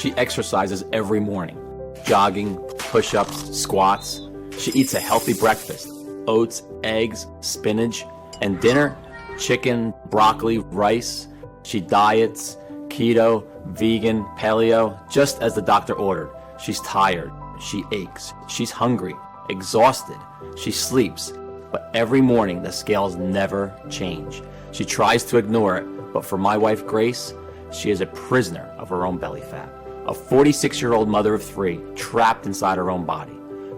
She exercises every morning, jogging, push-ups, squats. She eats a healthy breakfast, oats, eggs, spinach, and dinner, chicken, broccoli, rice. She diets, keto, vegan, paleo, just as the doctor ordered. She's tired, she aches, she's hungry, exhausted, she sleeps, but every morning the scales never change. She tries to ignore it, but for my wife Grace, she is a prisoner of her own belly fat. A 46-year-old mother of 3, trapped inside her own body.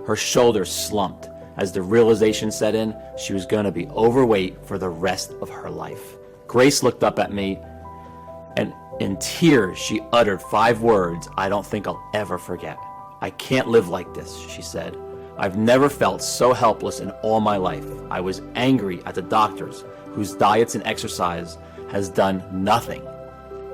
Her shoulders slumped as the realization set in she was going to be overweight for the rest of her life. Grace looked up at me, and in tears she uttered 5 words I don't think I'll ever forget. "I can't live like this," she said. "I've never felt so helpless in all my life. I was angry at the doctors, whose diets and exercise has done nothing.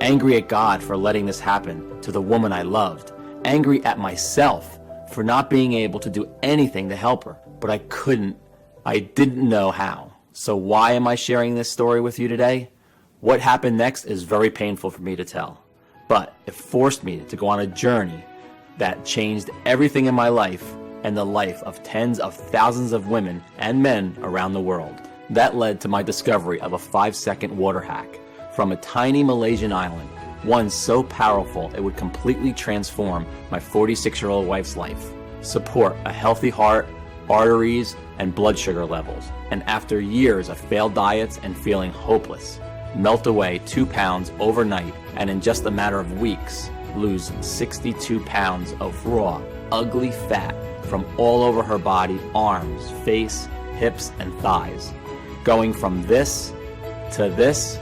Angry at God for letting this happen to the woman I loved. Angry at myself for not being able to do anything to help her. But I didn't know how. So why am I sharing this story with you today? What happened next is very painful for me to tell. But it forced me to go on a journey that changed everything in my life and the life of tens of thousands of women and men around the world. That led to my discovery of a 5-second water hack from a tiny Malaysian island, one so powerful it would completely transform my 46-year-old wife's life, support a healthy heart, arteries, and blood sugar levels, and after years of failed diets and feeling hopeless, melt away 2 pounds overnight, and in just a matter of weeks, lose 62 pounds of raw, ugly fat from all over her body, arms, face, hips, and thighs. Going from this to this,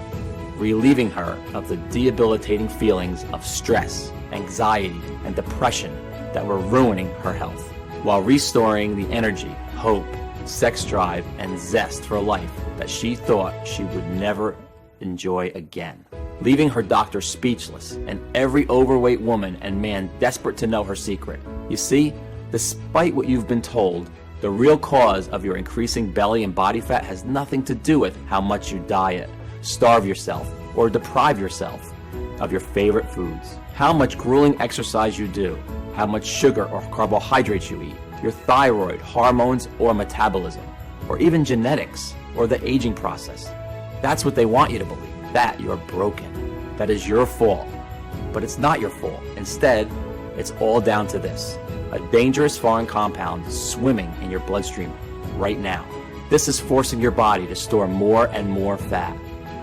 relieving her of the debilitating feelings of stress, anxiety, and depression that were ruining her health, while restoring the energy, hope, sex drive, and zest for life that she thought she would never enjoy again. Leaving her doctor speechless and every overweight woman and man desperate to know her secret. You see, despite what you've been told, the real cause of your increasing belly and body fat has nothing to do with how much you diet, starve yourself, or deprive yourself of your favorite foods, how much grueling exercise you do, how much sugar or carbohydrates you eat, your thyroid, hormones, or metabolism, or even genetics, or the aging process. That's what they want you to believe, that you're broken, that is your fault. But it's not your fault. Instead, it's all down to this: a dangerous foreign compound swimming in your bloodstream right now. This is forcing your body to store more and more fat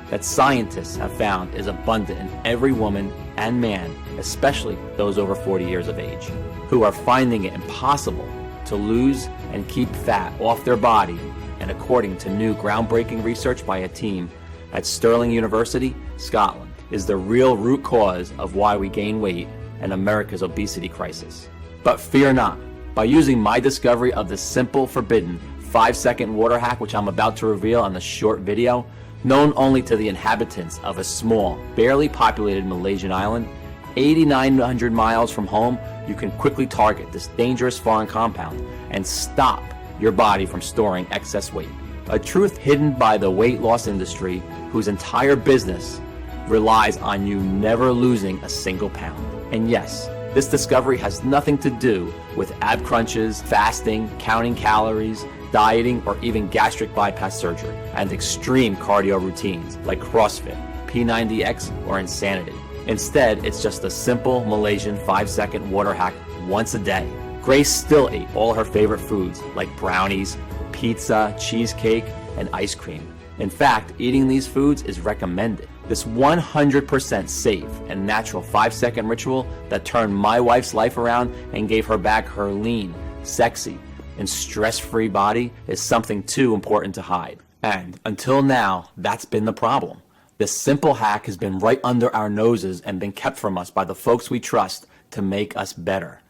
that scientists have found is abundant in every woman and man, especially those over 40 years of age, who are finding it impossible to lose and keep fat off their body. And according to new groundbreaking research by a team at Stirling University, Scotland, is the real root cause of why we gain weight and America's obesity crisis. But fear not. By using my discovery of the simple, forbidden 5-second water hack, which I'm about to reveal on this short video, known only to the inhabitants of a small, barely populated Malaysian island, 8,900 miles from home, you can quickly target this dangerous foreign compound and stop your body from storing excess weight. A truth hidden by the weight loss industry, whose entire business relies on you never losing a single pound. And yes, this discovery has nothing to do with ab crunches, fasting, counting calories, dieting, or even gastric bypass surgery, and extreme cardio routines like CrossFit, P90X, or Insanity. Instead, it's just a simple Malaysian 5-second water hack once a day. Grace still ate all her favorite foods like brownies, pizza, cheesecake, and ice cream. In fact, eating these foods is recommended. This 100% safe and natural 5-second ritual that turned my wife's life around and gave her back her lean, sexy, and stress-free body is something too important to hide. And until now, that's been the problem. This simple hack has been right under our noses and been kept from us by the folks we trust to make us better.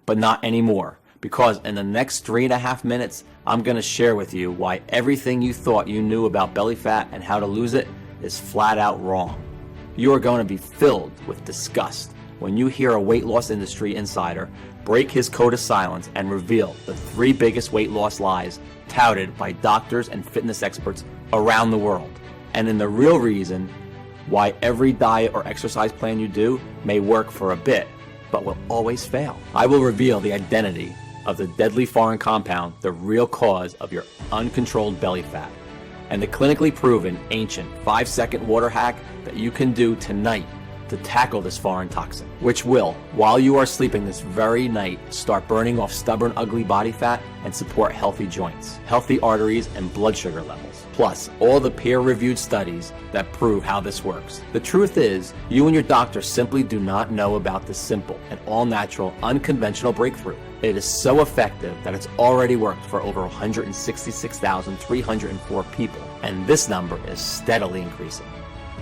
But not anymore, because in the next 3.5 minutes, I'm going to share with you why everything you thought you knew about belly fat and how to lose it is flat out wrong. You are going to be filled with disgust when you hear a weight loss industry insider break his code of silence and reveal the 3 biggest weight loss lies touted by doctors and fitness experts around the world. And in the real reason why every diet or exercise plan you do may work for a bit but will always fail. I will reveal the identity of the deadly foreign compound, the real cause of your uncontrolled belly fat, and the clinically proven ancient 5-second water hack that you can do tonight to tackle this foreign toxin, which will, while you are sleeping this very night, start burning off stubborn, ugly body fat and support healthy joints, healthy arteries, and blood sugar levels. Plus, all the peer-reviewed studies that prove how this works. The truth is, you and your doctor simply do not know about this simple and all-natural, unconventional breakthrough. It is so effective that it's already worked for over 166,304 people, and this number is steadily increasing.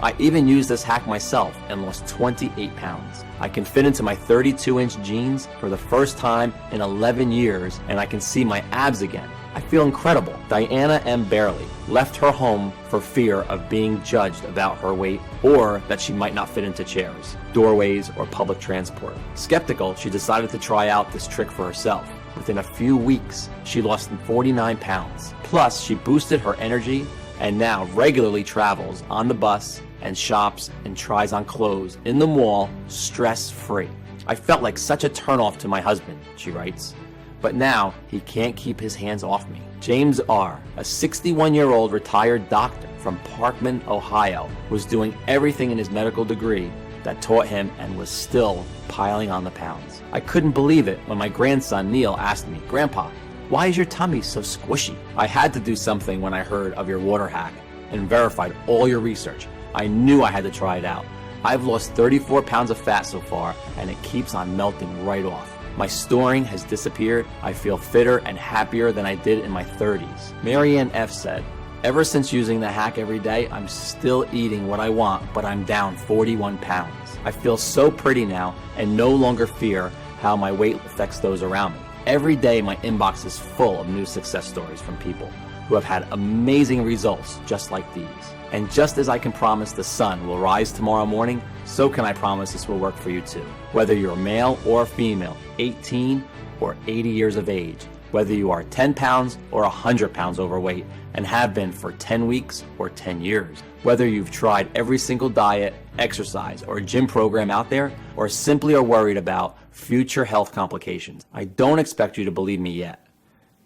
I even used this hack myself and lost 28 pounds. I can fit into my 32-inch jeans for the first time in 11 years, and I can see my abs again. I feel incredible. Diana M. Barely left her home for fear of being judged about her weight or that she might not fit into chairs, doorways, or public transport. Skeptical, she decided to try out this trick for herself. Within a few weeks, she lost 49 pounds. Plus, she boosted her energy and now regularly travels on the bus and shops and tries on clothes in the mall stress-free. I felt like such a turnoff to my husband, she writes, but now he can't keep his hands off me. James R., a 61-year-old retired doctor from Parkman, Ohio, was doing everything in his medical degree that taught him and was still piling on the pounds. I couldn't believe it when my grandson Neil asked me, "Grandpa, why is your tummy so squishy?" I had to do something when I heard of your water hack and verified all your research. I knew I had to try it out. I've lost 34 pounds of fat so far, and it keeps on melting right off. My storing has disappeared. I feel fitter and happier than I did in my 30s. Marianne F. said, "Ever since using the hack every day, I'm still eating what I want, but I'm down 41 pounds. I feel so pretty now and no longer fear how my weight affects those around me. Every day my inbox is full of new success stories from people who have had amazing results just like these. And just as I can promise the sun will rise tomorrow morning, so can I promise this will work for you too. Whether you're male or female, 18 or 80 years of age, whether you are 10 pounds or 100 pounds overweight and have been for 10 weeks or 10 years, whether you've tried every single diet, exercise, or gym program out there, or simply are worried about future health complications. I don't expect you to believe me yet.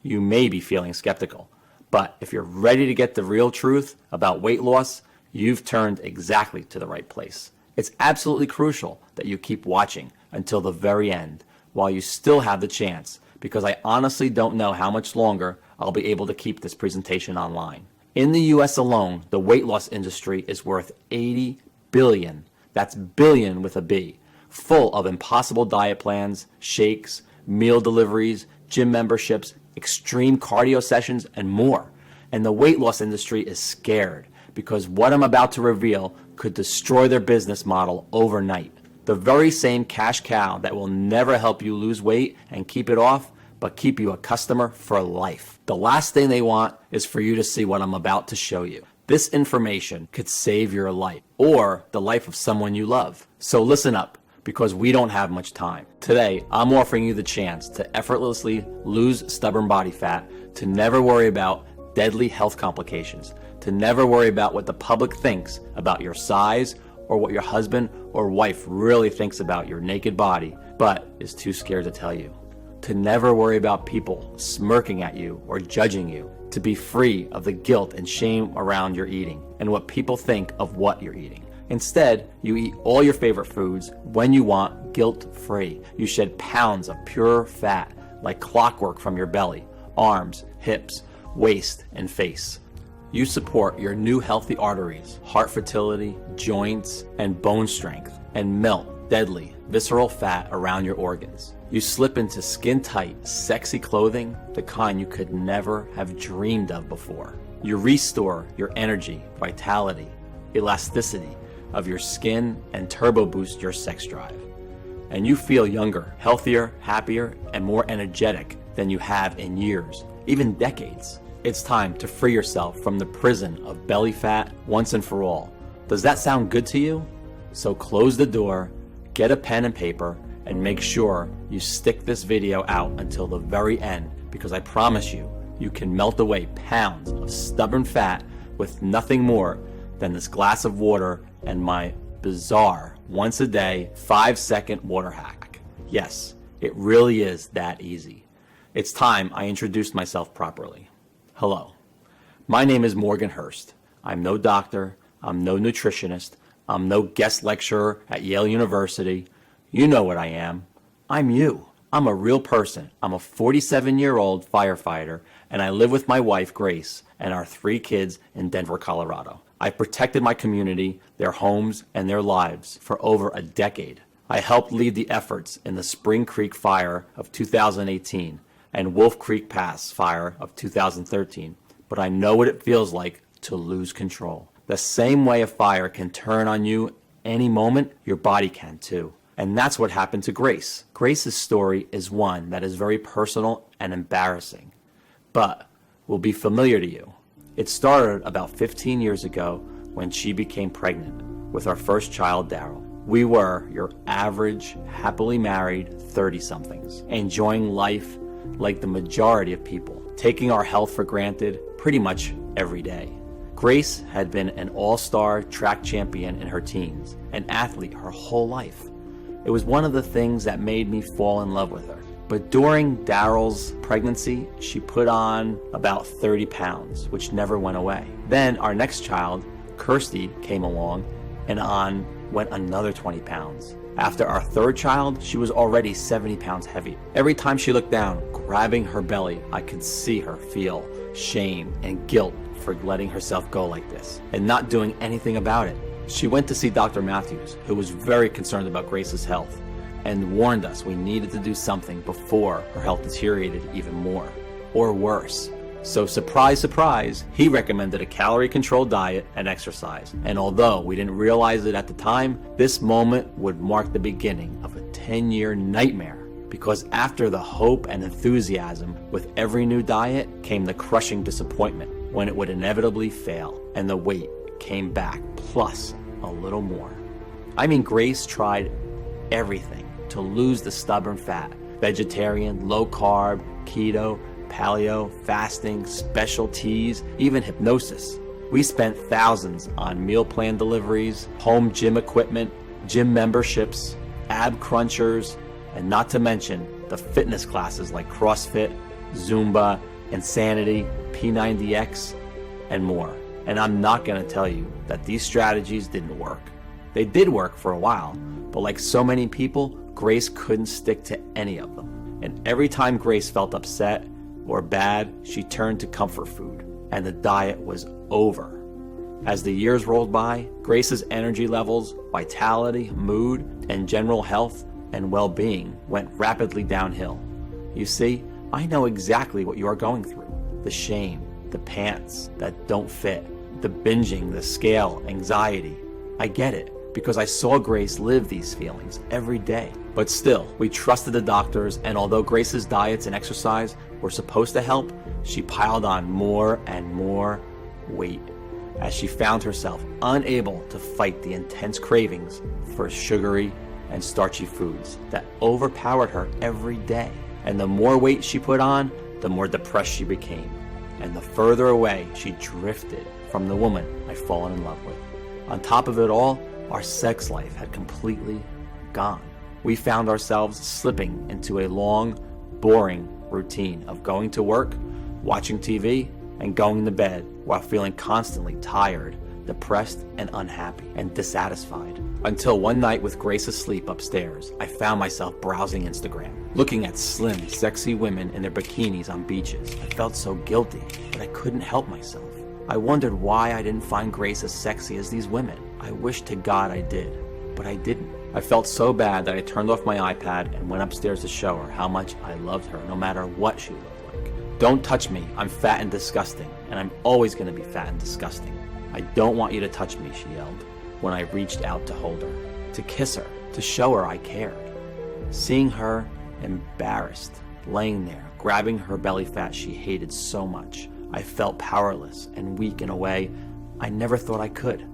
You may be feeling skeptical. But if you're ready to get the real truth about weight loss, you've turned exactly to the right place. It's absolutely crucial that you keep watching until the very end while you still have the chance, because I honestly don't know how much longer I'll be able to keep this presentation online. In the US alone, the weight loss industry is worth $80 billion. That's billion with a B, full of impossible diet plans, shakes, meal deliveries, gym memberships, extreme cardio sessions, and more. And the weight loss industry is scared because what I'm about to reveal could destroy their business model overnight. The very same cash cow that will never help you lose weight and keep it off, but keep you a customer for life. The last thing they want is for you to see what I'm about to show you. This information could save your life or the life of someone you love. So listen up, because we don't have much time. Today, I'm offering you the chance to effortlessly lose stubborn body fat, to never worry about deadly health complications, to never worry about what the public thinks about your size or what your husband or wife really thinks about your naked body, but is too scared to tell you, to never worry about people smirking at you or judging you, to be free of the guilt and shame around your eating and what people think of what you're eating. Instead, you eat all your favorite foods when you want, guilt-free. You shed pounds of pure fat like clockwork from your belly, arms, hips, waist, and face. You support your new healthy arteries, heart fertility, joints, and bone strength, and melt deadly, visceral fat around your organs. You slip into skin-tight, sexy clothing, the kind you could never have dreamed of before. You restore your energy, vitality, elasticity of your skin, and turbo boost your sex drive. And you feel younger, healthier, happier, and more energetic than you have in years, even decades. It's time to free yourself from the prison of belly fat once and for all. Does that sound good to you? So close the door, get a pen and paper, and make sure you stick this video out until the very end, because I promise you, you can melt away pounds of stubborn fat with nothing more than this glass of water and my bizarre once a day 5-second water hack. Yes, it really is that easy. It's time I introduced myself properly. Hello, my name is Morgan Hurst. I'm no doctor, I'm no nutritionist, I'm no guest lecturer at Yale University. You know what I am. I'm you. I'm a real person. I'm a 47-year-old firefighter, and I live with my wife, Grace, and our 3 kids in Denver, Colorado. I've protected my community, their homes, and their lives for over a decade. I helped lead the efforts in the Spring Creek Fire of 2018 and Wolf Creek Pass Fire of 2013, but I know what it feels like to lose control. The same way a fire can turn on you any moment, your body can too. And that's what happened to Grace. Grace's story is one that is very personal and embarrassing, but will be familiar to you. It started about 15 years ago when she became pregnant with our first child, Daryl. We were your average, happily married 30-somethings, enjoying life like the majority of people, taking our health for granted pretty much every day. Grace had been an all-star track champion in her teens, an athlete her whole life. It was one of the things that made me fall in love with her. But during Daryl's pregnancy, she put on about 30 pounds, which never went away. Then our next child, Kirsty, came along, and on went another 20 pounds. After our 3rd child, she was already 70 pounds heavy. Every time she looked down, grabbing her belly, I could see her feel shame and guilt for letting herself go like this and not doing anything about it. She went to see Dr. Matthews, who was very concerned about Grace's health, and warned us we needed to do something before her health deteriorated even more, or worse. So surprise, surprise, he recommended a calorie-controlled diet and exercise. And although we didn't realize it at the time, this moment would mark the beginning of a 10-year nightmare. Because after the hope and enthusiasm with every new diet came the crushing disappointment when it would inevitably fail and the weight came back plus a little more. I mean, Grace tried everything to lose the stubborn fat. Vegetarian, low carb, keto, paleo, fasting, special teas, even hypnosis. We spent thousands on meal plan deliveries, home gym equipment, gym memberships, ab crunchers, and not to mention the fitness classes like CrossFit, Zumba, Insanity, P90X, and more. And I'm not going to tell you that these strategies didn't work. They did work for a while, but like so many people, Grace couldn't stick to any of them. And every time Grace felt upset or bad, she turned to comfort food, and the diet was over. As the years rolled by, Grace's energy levels, vitality, mood, and general health and well-being went rapidly downhill. You see, I know exactly what you are going through. The shame, the pants that don't fit, the binging, the scale, anxiety. I get it, because I saw Grace live these feelings every day. But still, we trusted the doctors, and although Grace's diets and exercise were supposed to help, she piled on more and more weight as she found herself unable to fight the intense cravings for sugary and starchy foods that overpowered her every day. And the more weight she put on, the more depressed she became, and the further away she drifted from the woman I'd fallen in love with. On top of it all, our sex life had completely gone. We found ourselves slipping into a long, boring routine of going to work, watching TV, and going to bed while feeling constantly tired, depressed, and unhappy, and dissatisfied. Until one night with Grace asleep upstairs, I found myself browsing Instagram, looking at slim, sexy women in their bikinis on beaches. I felt so guilty, but I couldn't help myself. I wondered why I didn't find Grace as sexy as these women. I wished to God I did, but I didn't. I felt so bad that I turned off my iPad and went upstairs to show her how much I loved her, no matter what she looked like. Don't touch me, I'm fat and disgusting, and I'm always going to be fat and disgusting. I don't want you to touch me, she yelled, when I reached out to hold her, to kiss her, to show her I cared. Seeing her embarrassed, laying there, grabbing her belly fat she hated so much, I felt powerless and weak in a way I never thought I could.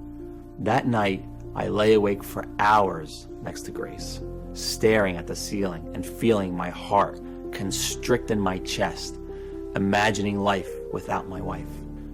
That night, I lay awake for hours next to Grace, staring at the ceiling and feeling my heart constrict in my chest, imagining life without my wife.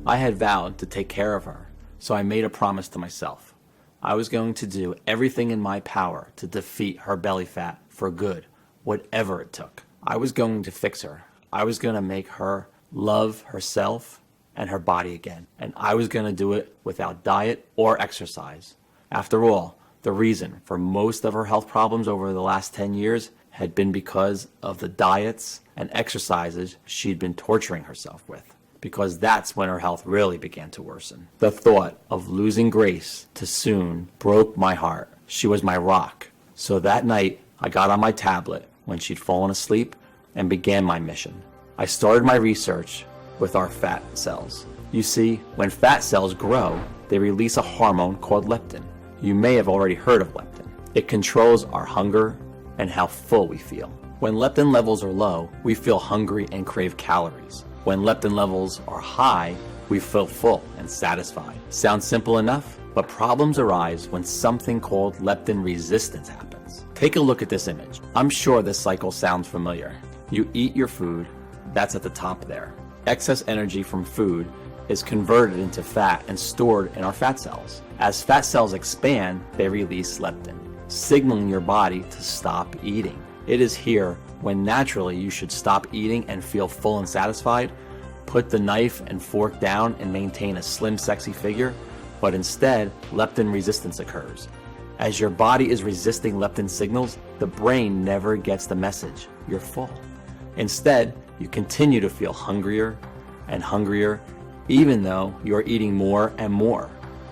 I had vowed to take care of her, so I made a promise to myself. I was going to do everything in my power to defeat her belly fat for good, whatever it took. I was going to fix her. I was going to make her love herself and her body again. And I was going to do it without diet or exercise. After all, the reason for most of her health problems over the last 10 years had been because of the diets and exercises she'd been torturing herself with. Because that's when her health really began to worsen. The thought of losing Grace too soon broke my heart. She was my rock. So that night, I got on my tablet when she'd fallen asleep and began my mission. I started my research with our fat cells. You see, when fat cells grow, they release a hormone called leptin. You may have already heard of leptin. It controls our hunger and how full we feel. When leptin levels are low, we feel hungry and crave calories. When leptin levels are high, we feel full and satisfied. Sounds simple enough, but problems arise when something called leptin resistance happens. Take a look at this image. I'm sure this cycle sounds familiar. You eat your food, that's at the top there. Excess energy from food is converted into fat and stored in our fat cells. As fat cells expand, they release leptin, signaling your body to stop eating. It is here when naturally you should stop eating and feel full and satisfied, put the knife and fork down and maintain a slim, sexy figure, but instead, leptin resistance occurs. As your body is resisting leptin signals, the brain never gets the message, you're full. Instead, you continue to feel hungrier and hungrier, even though you're eating more and more,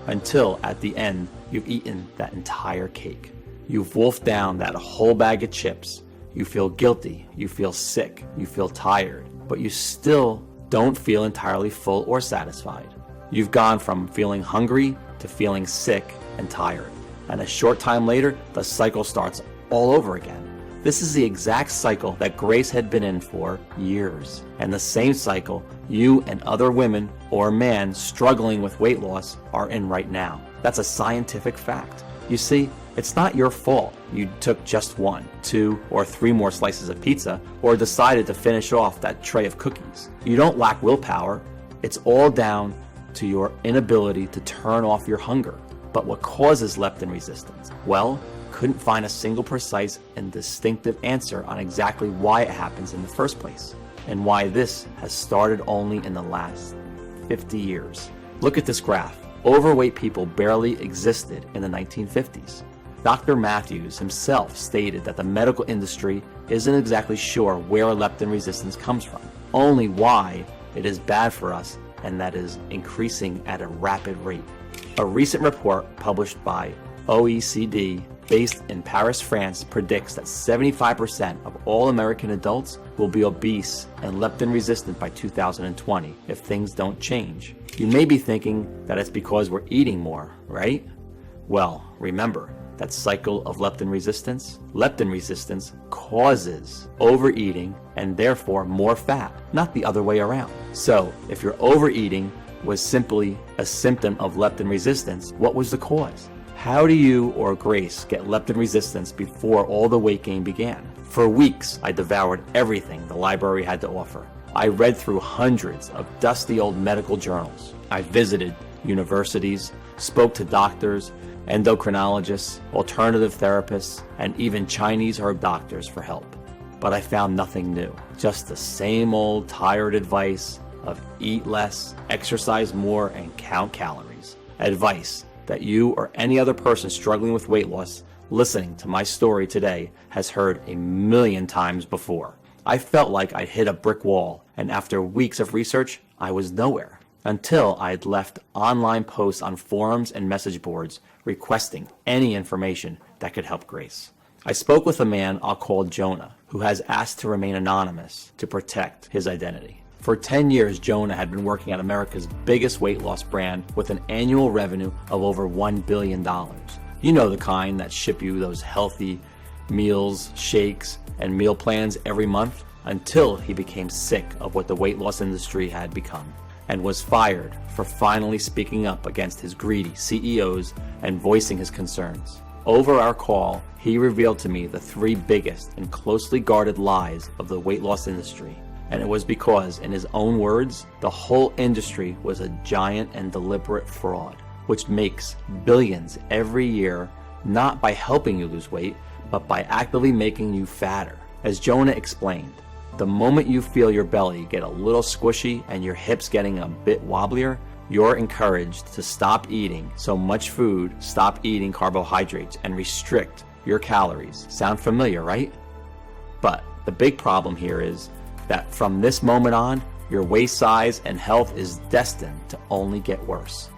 until at the end, you've eaten that entire cake. You've wolfed down that whole bag of chips. You feel guilty, you feel sick, you feel tired, but you still don't feel entirely full or satisfied. You've gone from feeling hungry to feeling sick and tired. And a short time later, the cycle starts all over again. This is the exact cycle that Grace had been in for years. And the same cycle you and other women or men struggling with weight loss are in right now. That's a scientific fact. You see, it's not your fault you took just 1, 2, or 3 more slices of pizza or decided to finish off that tray of cookies. You don't lack willpower. It's all down to your inability to turn off your hunger. But what causes leptin resistance? Well, couldn't find a single precise and distinctive answer on exactly why it happens in the first place, and why this has started only in the last 50 years. Look at this graph. Overweight people barely existed in the 1950s. Dr. Matthews himself stated that the medical industry isn't exactly sure where leptin resistance comes from, only why it is bad for us and that is increasing at a rapid rate. A recent report published by OECD based in Paris, France, predicts that 75% of all American adults will be obese and leptin resistant by 2020 if things don't change. You may be thinking that it's because we're eating more, right? Well, remember that cycle of leptin resistance? Leptin resistance causes overeating and therefore more fat, not the other way around. So if your overeating was simply a symptom of leptin resistance, what was the cause? How do you or Grace get leptin resistance before all the weight gain began? For weeks, I devoured everything the library had to offer. I read through hundreds of dusty old medical journals. I visited universities, spoke to doctors, endocrinologists, alternative therapists, and even Chinese herb doctors for help. But I found nothing new. Just the same old tired advice of eat less, exercise more, and count calories. Advice that you or any other person struggling with weight loss listening to my story today has heard a million times before. I felt like I'd hit a brick wall, and after weeks of research, I was nowhere. Until I had left online posts on forums and message boards requesting any information that could help Grace. I spoke with a man I'll call Jonah, who has asked to remain anonymous to protect his identity. For 10 years, Jonah had been working at America's biggest weight loss brand with an annual revenue of over $1 billion. You know the kind that ship you those healthy meals, shakes, and meal plans every month, until he became sick of what the weight loss industry had become and was fired for finally speaking up against his greedy CEOs and voicing his concerns. Over our call, he revealed to me the 3 biggest and closely guarded lies of the weight loss industry. And it was because, in his own words, the whole industry was a giant and deliberate fraud, which makes billions every year, not by helping you lose weight, but by actively making you fatter. As Jonah explained, the moment you feel your belly get a little squishy and your hips getting a bit wobblier, you're encouraged to stop eating so much food, stop eating carbohydrates, and restrict your calories. Sound familiar, right? But the big problem here is that from this moment on, your waist size and health is destined to only get worse,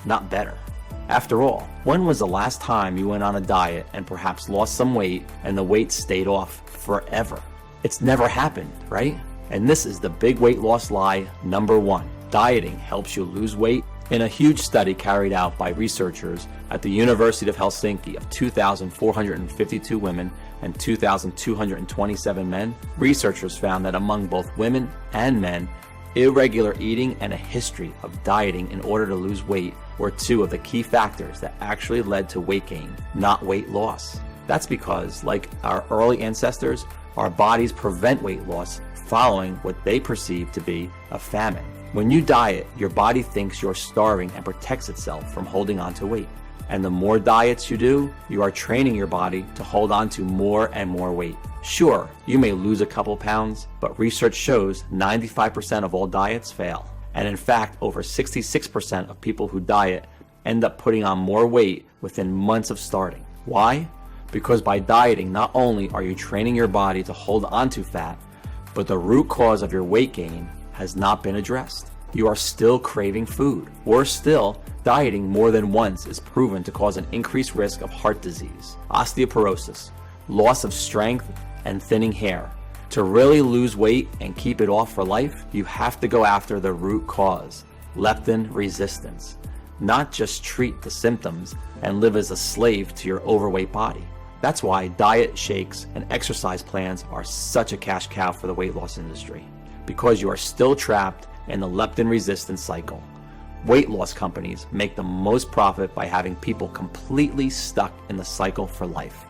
not better. After all, when was the last time you went on a diet and perhaps lost some weight and the weight stayed off forever? It's never happened, right? And this is the big weight loss lie number 1. Dieting helps you lose weight. In a huge study carried out by researchers at the University of Helsinki of 2,452 women and 2,227 men, researchers found that among both women and men, irregular eating and a history of dieting in order to lose weight were 2 of the key factors that actually led to weight gain, not weight loss. That's because, like our early ancestors, our bodies prevent weight loss following what they perceive to be a famine. When you diet, your body thinks you're starving and protects itself from holding on to weight. And the more diets you do, you are training your body to hold on to more and more weight. Sure, you may lose a couple pounds, but research shows 95% of all diets fail. And in fact, over 66% of people who diet end up putting on more weight within months of starting. Why? Because by dieting, not only are you training your body to hold on to fat, but the root cause of your weight gain has not been addressed. You are still craving food. Worse still, dieting more than once is proven to cause an increased risk of heart disease, osteoporosis, loss of strength, and thinning hair. To really lose weight and keep it off for life, you have to go after the root cause, leptin resistance, not just treat the symptoms and live as a slave to your overweight body. That's why diet shakes and exercise plans are such a cash cow for the weight loss industry, because you are still trapped in the leptin resistance cycle. Weight loss companies make the most profit by having people completely stuck in the cycle for life.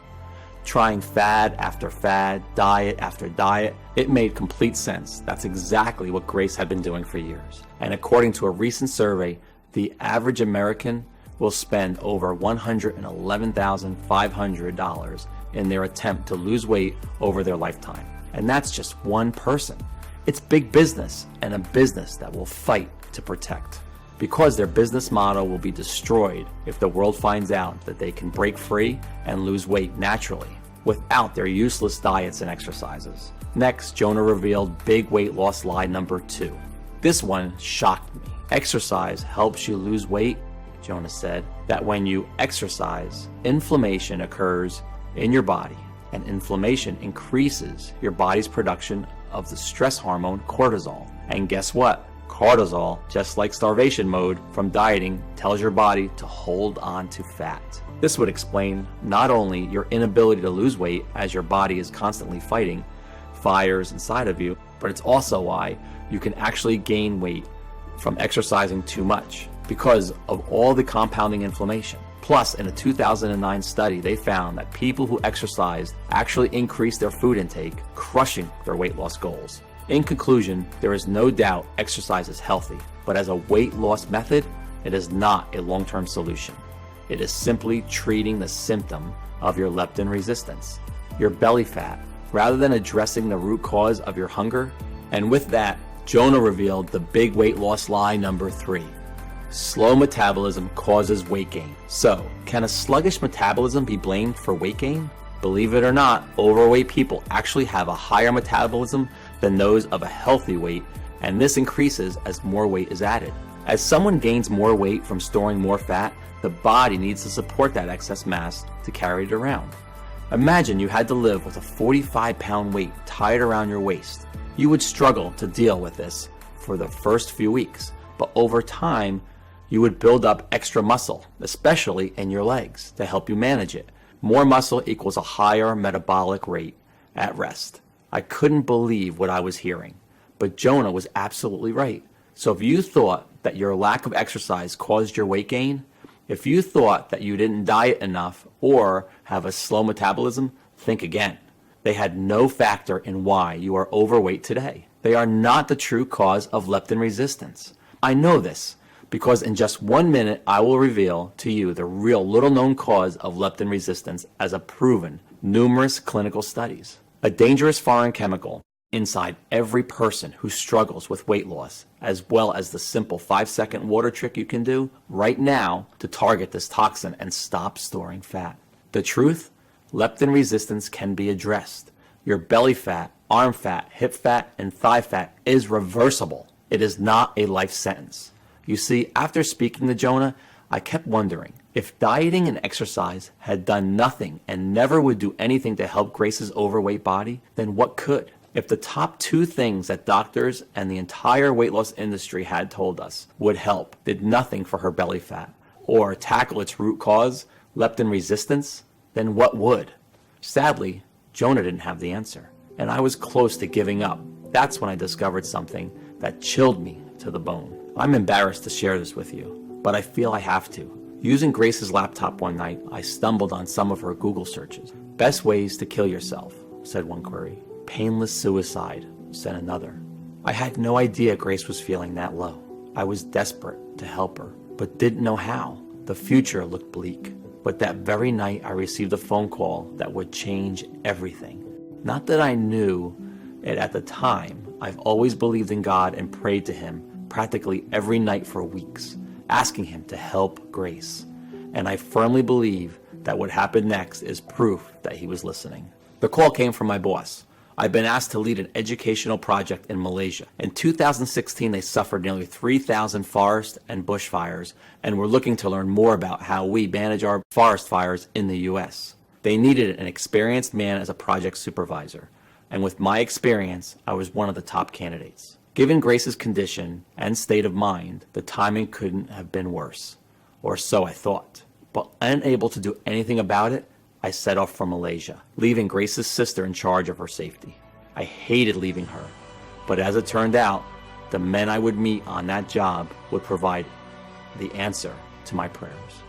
Trying fad after fad, diet after diet, it made complete sense. That's exactly what Grace had been doing for years. And according to a recent survey, the average American will spend over $111,500 in their attempt to lose weight over their lifetime. And that's just one person. It's big business, and a business that will fight to protect. Because their business model will be destroyed if the world finds out that they can break free and lose weight naturally without their useless diets and exercises. Next, Jonah revealed big weight loss lie number 2. This one shocked me. Exercise helps you lose weight. Jonah said that when you exercise, inflammation occurs in your body, and inflammation increases your body's production of the stress hormone cortisol. And guess what? Cortisol, just like starvation mode from dieting, tells your body to hold on to fat. This would explain not only your inability to lose weight as your body is constantly fighting fires inside of you, but it's also why you can actually gain weight from exercising too much because of all the compounding inflammation. Plus, in a 2009 study, they found that people who exercised actually increased their food intake, crushing their weight loss goals. In conclusion, there is no doubt exercise is healthy, but as a weight loss method, it is not a long-term solution. It is simply treating the symptom of your leptin resistance, your belly fat, rather than addressing the root cause of your hunger. And with that, Jonah revealed the big weight loss lie number 3. Slow metabolism causes weight gain. So, can a sluggish metabolism be blamed for weight gain? Believe it or not, overweight people actually have a higher metabolism than those of a healthy weight, and this increases as more weight is added. As someone gains more weight from storing more fat, the body needs to support that excess mass to carry it around. Imagine you had to live with a 45-pound weight tied around your waist. You would struggle to deal with this for the first few weeks, but over time, you would build up extra muscle, especially in your legs, to help you manage it. More muscle equals a higher metabolic rate at rest. I couldn't believe what I was hearing, but Jonah was absolutely right. So if you thought that your lack of exercise caused your weight gain, if you thought that you didn't diet enough or have a slow metabolism, think again. They had no factor in why you are overweight today. They are not the true cause of leptin resistance. I know this because in just 1 minute, I will reveal to you the real little-known cause of leptin resistance as a proven numerous clinical studies. a dangerous foreign chemical inside every person who struggles with weight loss, as well as the simple 5-second water trick you can do right now to target this toxin and stop storing fat. The truth? Leptin resistance can be addressed. Your belly fat, arm fat, hip fat, and thigh fat is reversible. It is not a life sentence. You see, after speaking to Jonah, I kept wondering, if dieting and exercise had done nothing and never would do anything to help Grace's overweight body, then what could? If the top 2 things that doctors and the entire weight loss industry had told us would help did nothing for her belly fat or tackle its root cause, leptin resistance, then what would? Sadly, Jonah didn't have the answer, and I was close to giving up. That's when I discovered something that chilled me to the bone. I'm embarrassed to share this with you, but I feel I have to. Using Grace's laptop one night, I stumbled on some of her Google searches. Best ways to kill yourself, said one query. Painless suicide, said another. I had no idea Grace was feeling that low. I was desperate to help her, but didn't know how. The future looked bleak. But that very night, I received a phone call that would change everything. Not that I knew it at the time. I've always believed in God and prayed to Him practically every night for weeks, asking Him to help Grace. And I firmly believe that what happened next is proof that He was listening. The call came from my boss. I've been asked to lead an educational project in Malaysia. In 2016, they suffered nearly 3,000 forest and bushfires and were looking to learn more about how we manage our forest fires in the U.S. They needed an experienced man as a project supervisor, and with my experience, I was one of the top candidates. Given Grace's condition and state of mind, the timing couldn't have been worse, or so I thought. But unable to do anything about it, I set off for Malaysia, leaving Grace's sister in charge of her safety. I hated leaving her, but as it turned out, the men I would meet on that job would provide the answer to my prayers.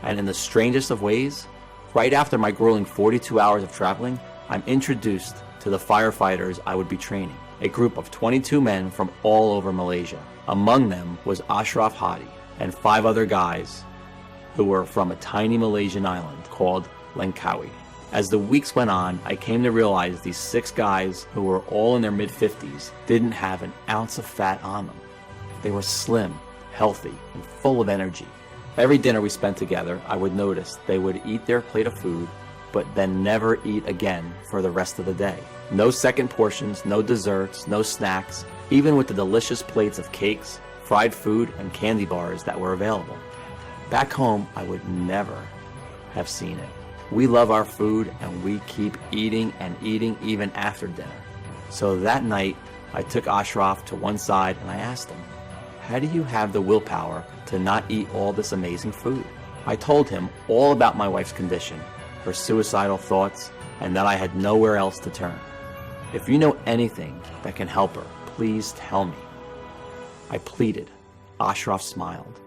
And in the strangest of ways, right after my grueling 42 hours of traveling, I'm introduced to the firefighters I would be training, a group of 22 men from all over Malaysia. Among them was Ashraf Hadi and 5 other guys who were from a tiny Malaysian island called Langkawi. As the weeks went on, I came to realize these 6 guys, who were all in their mid-50s, didn't have an ounce of fat on them. They were slim, healthy, and full of energy. Every dinner we spent together, I would notice they would eat their plate of food, but then never eat again for the rest of the day. No second portions, no desserts, no snacks, even with the delicious plates of cakes, fried food, and candy bars that were available. Back home, I would never have seen it. We love our food and we keep eating and eating even after dinner. So that night, I took Ashraf to one side and I asked him, how do you have the willpower to not eat all this amazing food? I told him all about my wife's condition, her suicidal thoughts, and that I had nowhere else to turn. If you know anything that can help her, please tell me. I pleaded. Ashraf smiled,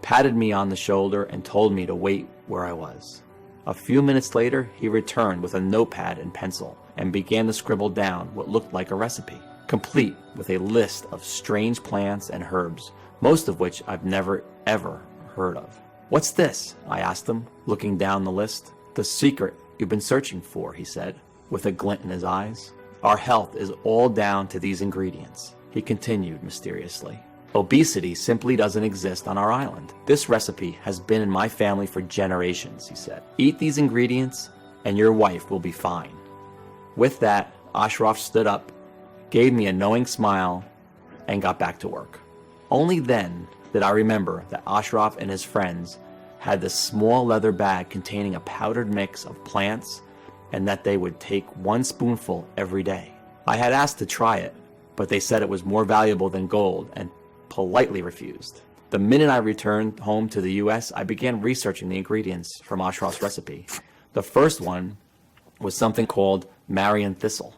patted me on the shoulder, and told me to wait where I was. A few minutes later, he returned with a notepad and pencil and began to scribble down what looked like a recipe, complete with a list of strange plants and herbs, most of which I've never ever heard of. What's this? I asked him, looking down the list. The secret you've been searching for, he said, with a glint in his eyes. Our health is all down to these ingredients, he continued mysteriously. Obesity simply doesn't exist on our island. This recipe has been in my family for generations, he said. Eat these ingredients and your wife will be fine. With that, Ashraf stood up, gave me a knowing smile, and got back to work. Only then did I remember that Ashraf and his friends had this small leather bag containing a powdered mix of plants and that they would take 1 spoonful every day. I had asked to try it, but they said it was more valuable than gold and politely refused. The minute I returned home to the US, I began researching the ingredients from Ashraf's recipe. The first one was something called Marian thistle.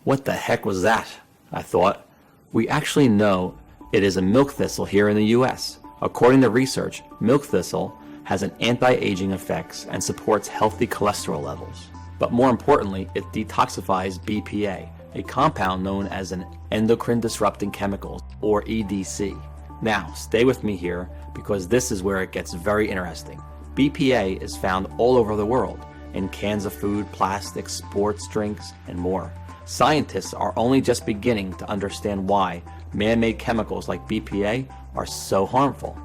What the heck was that? I thought. We actually know it is a milk thistle here in the US. According to research, milk thistle has an anti-aging effects and supports healthy cholesterol levels. But more importantly, it detoxifies BPA, a compound known as an endocrine disrupting chemical, or EDC. Now, stay with me here because this is where it gets very interesting. BPA is found all over the world, in cans of food, plastics, sports drinks, and more. Scientists are only just beginning to understand why man-made chemicals like BPA are so harmful.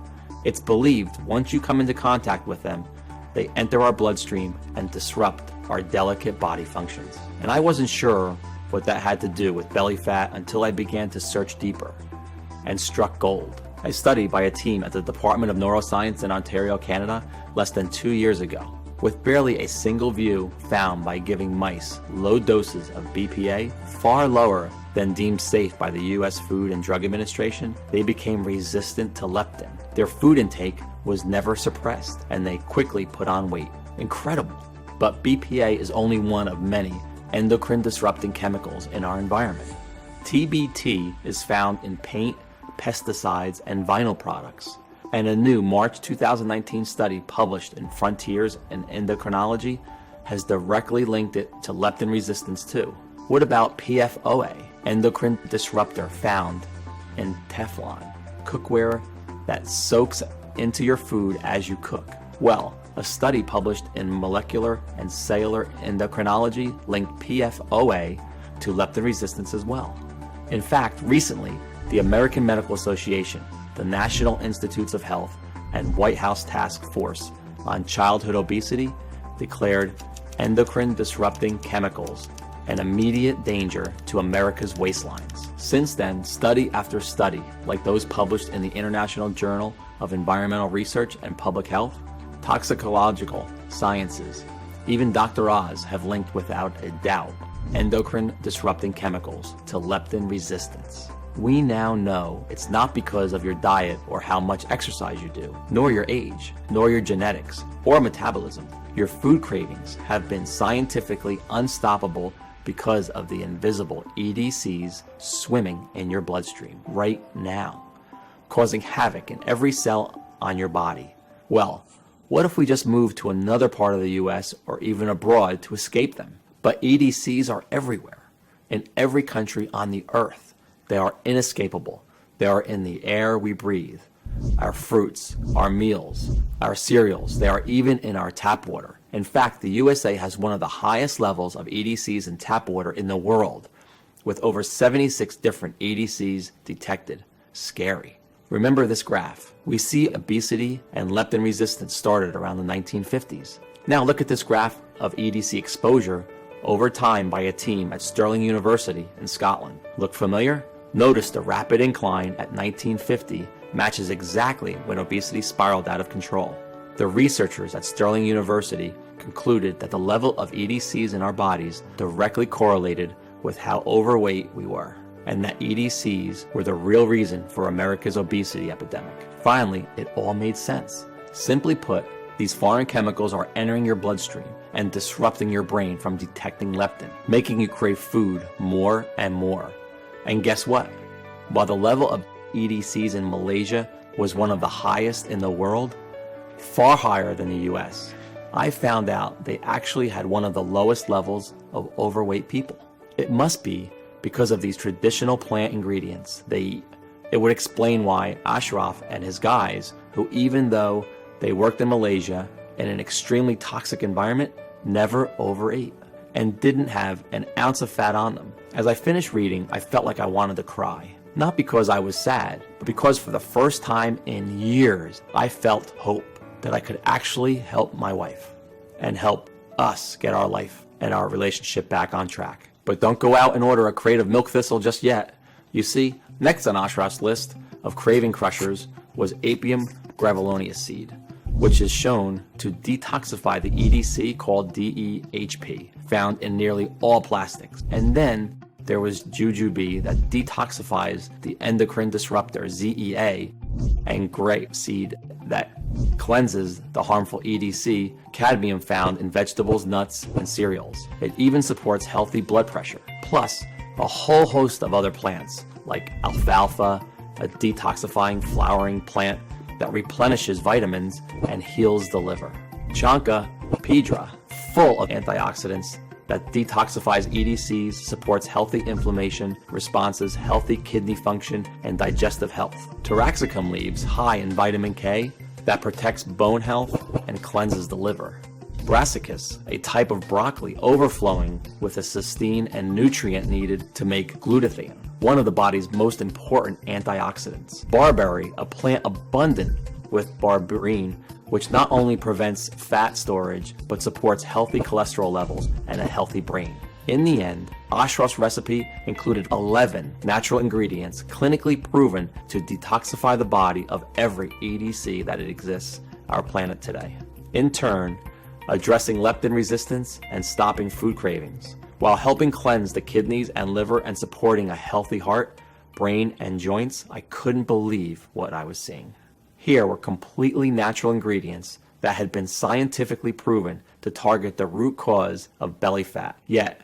It's believed once you come into contact with them, they enter our bloodstream and disrupt our delicate body functions. And I wasn't sure what that had to do with belly fat until I began to search deeper and struck gold. A study by a team at the Department of Neuroscience in Ontario, Canada, less than 2 years ago, with barely a single view found by giving mice low doses of BPA, far lower than deemed safe by the U.S. Food and Drug Administration, they became resistant to leptin. Their food intake was never suppressed, and they quickly put on weight. Incredible. But BPA is only one of many endocrine disrupting chemicals in our environment. TBT is found in paint, pesticides, and vinyl products. And a new March 2019 study published in Frontiers in Endocrinology has directly linked it to leptin resistance too. What about PFOA, endocrine disruptor found in Teflon, cookware that soaks into your food as you cook? Well, a study published in Molecular and Cellular Endocrinology linked PFOA to leptin resistance as well. In fact, recently, the American Medical Association, the National Institutes of Health, and White House Task Force on Childhood Obesity declared endocrine disrupting chemicals an immediate danger to America's waistlines. Since then, study after study, like those published in the International Journal of Environmental Research and Public Health, Toxicological Sciences, even Dr. Oz have linked without a doubt endocrine disrupting chemicals to leptin resistance. We now know it's not because of your diet or how much exercise you do, nor your age, nor your genetics, or metabolism. Your food cravings have been scientifically unstoppable because of the invisible EDCs swimming in your bloodstream right now, causing havoc in every cell on your body. Well, what if we just moved to another part of the US or even abroad to escape them? But EDCs are everywhere, in every country on the earth. They are inescapable. They are in the air we breathe, our fruits, our meals, our cereals. They are even in our tap water. In fact, the USA has one of the highest levels of EDCs in tap water in the world, with over 76 different EDCs detected. Scary. Remember this graph. We see obesity and leptin resistance started around the 1950s. Now look at this graph of EDC exposure over time by a team at Stirling University in Scotland. Look familiar? Notice the rapid incline at 1950 matches exactly when obesity spiraled out of control. The researchers at Stirling University concluded that the level of EDCs in our bodies directly correlated with how overweight we were, and that EDCs were the real reason for America's obesity epidemic. Finally, it all made sense. Simply put, these foreign chemicals are entering your bloodstream and disrupting your brain from detecting leptin, making you crave food more and more. And guess what? While the level of EDCs in Malaysia was one of the highest in the world, far higher than the US, I found out they actually had one of the lowest levels of overweight people. It must be because of these traditional plant ingredients they eat. It would explain why Ashraf and his guys, who even though they worked in Malaysia in an extremely toxic environment, never overate and didn't have an ounce of fat on them. As I finished reading, I felt like I wanted to cry. Not because I was sad, but because for the first time in years, I felt hope that I could actually help my wife and help us get our life and our relationship back on track. But don't go out and order a crate of milk thistle just yet. You see, next on Ashraf's list of craving crushers was Apium graveolonius seed, which is shown to detoxify the EDC called DEHP, found in nearly all plastics. And then there was jujube that detoxifies the endocrine disruptor ZEA, and grape seed that cleanses the harmful EDC cadmium found in vegetables, nuts, and cereals. It even supports healthy blood pressure, plus a whole host of other plants like alfalfa, a detoxifying flowering plant that replenishes vitamins and heals the liver. Chanca pedra, full of antioxidants that detoxifies EDCs, supports healthy inflammation responses, healthy kidney function, and digestive health. Taraxacum leaves, high in vitamin K, that protects bone health and cleanses the liver. brassicas, a type of broccoli overflowing with a cysteine and nutrient needed to make glutathione, one of the body's most important antioxidants. Barberry, a plant abundant with berberine, which not only prevents fat storage, but supports healthy cholesterol levels and a healthy brain. In the end, Ashraf's recipe included 11 natural ingredients clinically proven to detoxify the body of every EDC that exists on our planet today. In turn, addressing leptin resistance and stopping food cravings, while helping cleanse the kidneys and liver and supporting a healthy heart, brain, and joints. I couldn't believe what I was seeing. Here were completely natural ingredients that had been scientifically proven to target the root cause of belly fat. Yet,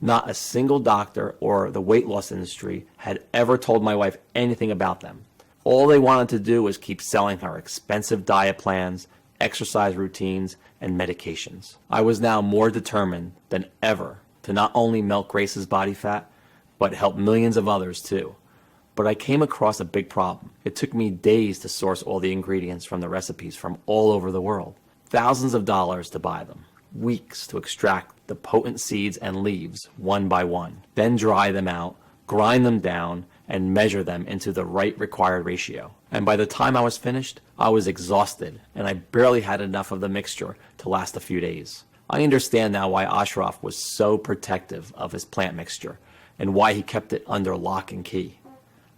not a single doctor or the weight loss industry had ever told my wife anything about them. All they wanted to do was keep selling her expensive diet plans, exercise routines, and medications. I was now more determined than ever to not only melt Grace's body fat, but help millions of others too. But I came across a big problem. It took me days to source all the ingredients from the recipes from all over the world. Thousands of dollars to buy them. Weeks to extract the potent seeds and leaves one by one. Then dry them out, grind them down, and measure them into the right required ratio. And by the time I was finished, I was exhausted, and I barely had enough of the mixture to last a few days. I understand now why Ashraf was so protective of his plant mixture, and why he kept it under lock and key.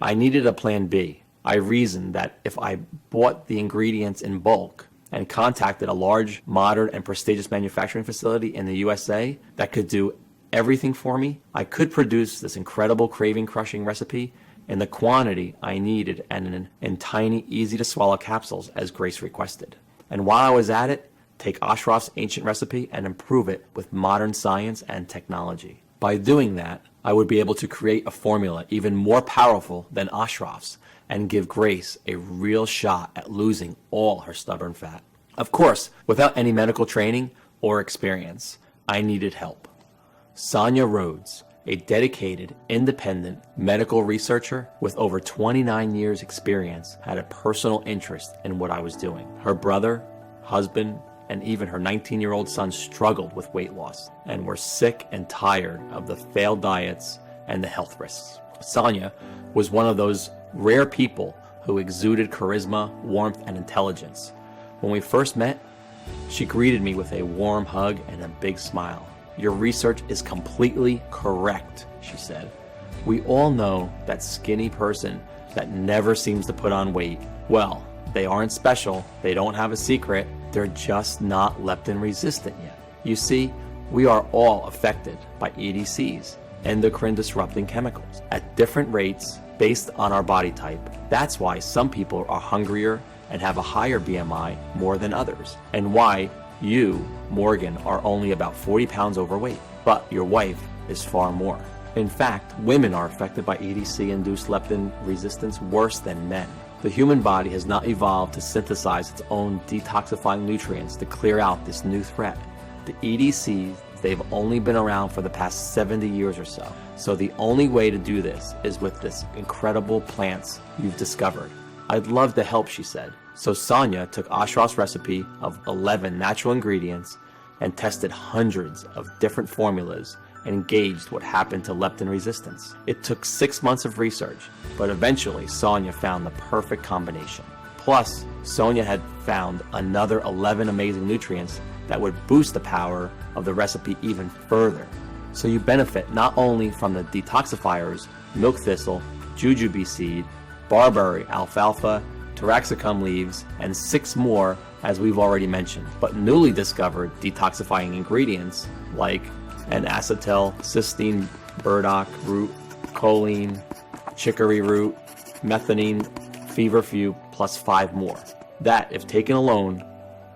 I needed a plan B. I reasoned that if I bought the ingredients in bulk and contacted a large, modern, and prestigious manufacturing facility in the USA that could do everything for me, I could produce this incredible craving-crushing recipe in the quantity I needed and in tiny, easy-to-swallow capsules as Grace requested. And while I was at it, take Ashraf's ancient recipe and improve it with modern science and technology. By doing that, I would be able to create a formula even more powerful than Ashraf's and give Grace a real shot at losing all her stubborn fat. Of course, without any medical training or experience, I needed help. Sonia Rhodes, a dedicated, independent medical researcher with over 29 years experience, had a personal interest in what I was doing. Her brother, husband, and even her 19-year-old son struggled with weight loss and were sick and tired of the failed diets and the health risks. Sonia was one of those rare people who exuded charisma, warmth, and intelligence. When we first met, she greeted me with a warm hug and a big smile. "Your research is completely correct," she said. "We all know that skinny person that never seems to put on weight. Well, they aren't special, they don't have a secret, they're just not leptin resistant yet. You see, we are all affected by EDCs, endocrine disrupting chemicals, at different rates based on our body type. That's why some people are hungrier and have a higher BMI more than others, and why you, Morgan, are only about 40 pounds overweight, but your wife is far more. In fact, women are affected by EDC-induced leptin resistance worse than men. The human body has not evolved to synthesize its own detoxifying nutrients to clear out this new threat. The EDCs, they've only been around for the past 70 years or so. So the only way to do this is with this incredible plants you've discovered. I'd love to help, she said. So Sonia took Ashraf's recipe of 11 natural ingredients and tested hundreds of different formulas and gauged what happened to leptin resistance. It took 6 months of research, but eventually Sonia found the perfect combination. Plus, Sonia had found another 11 amazing nutrients that would boost the power of the recipe even further. So you benefit not only from the detoxifiers, milk thistle, jujube seed, barberry, alfalfa, taraxacum leaves, and 6 more as we've already mentioned, but newly discovered detoxifying ingredients like an acetyl cysteine burdock root, choline, chicory root, methionine, feverfew, plus 5 more. That, if taken alone,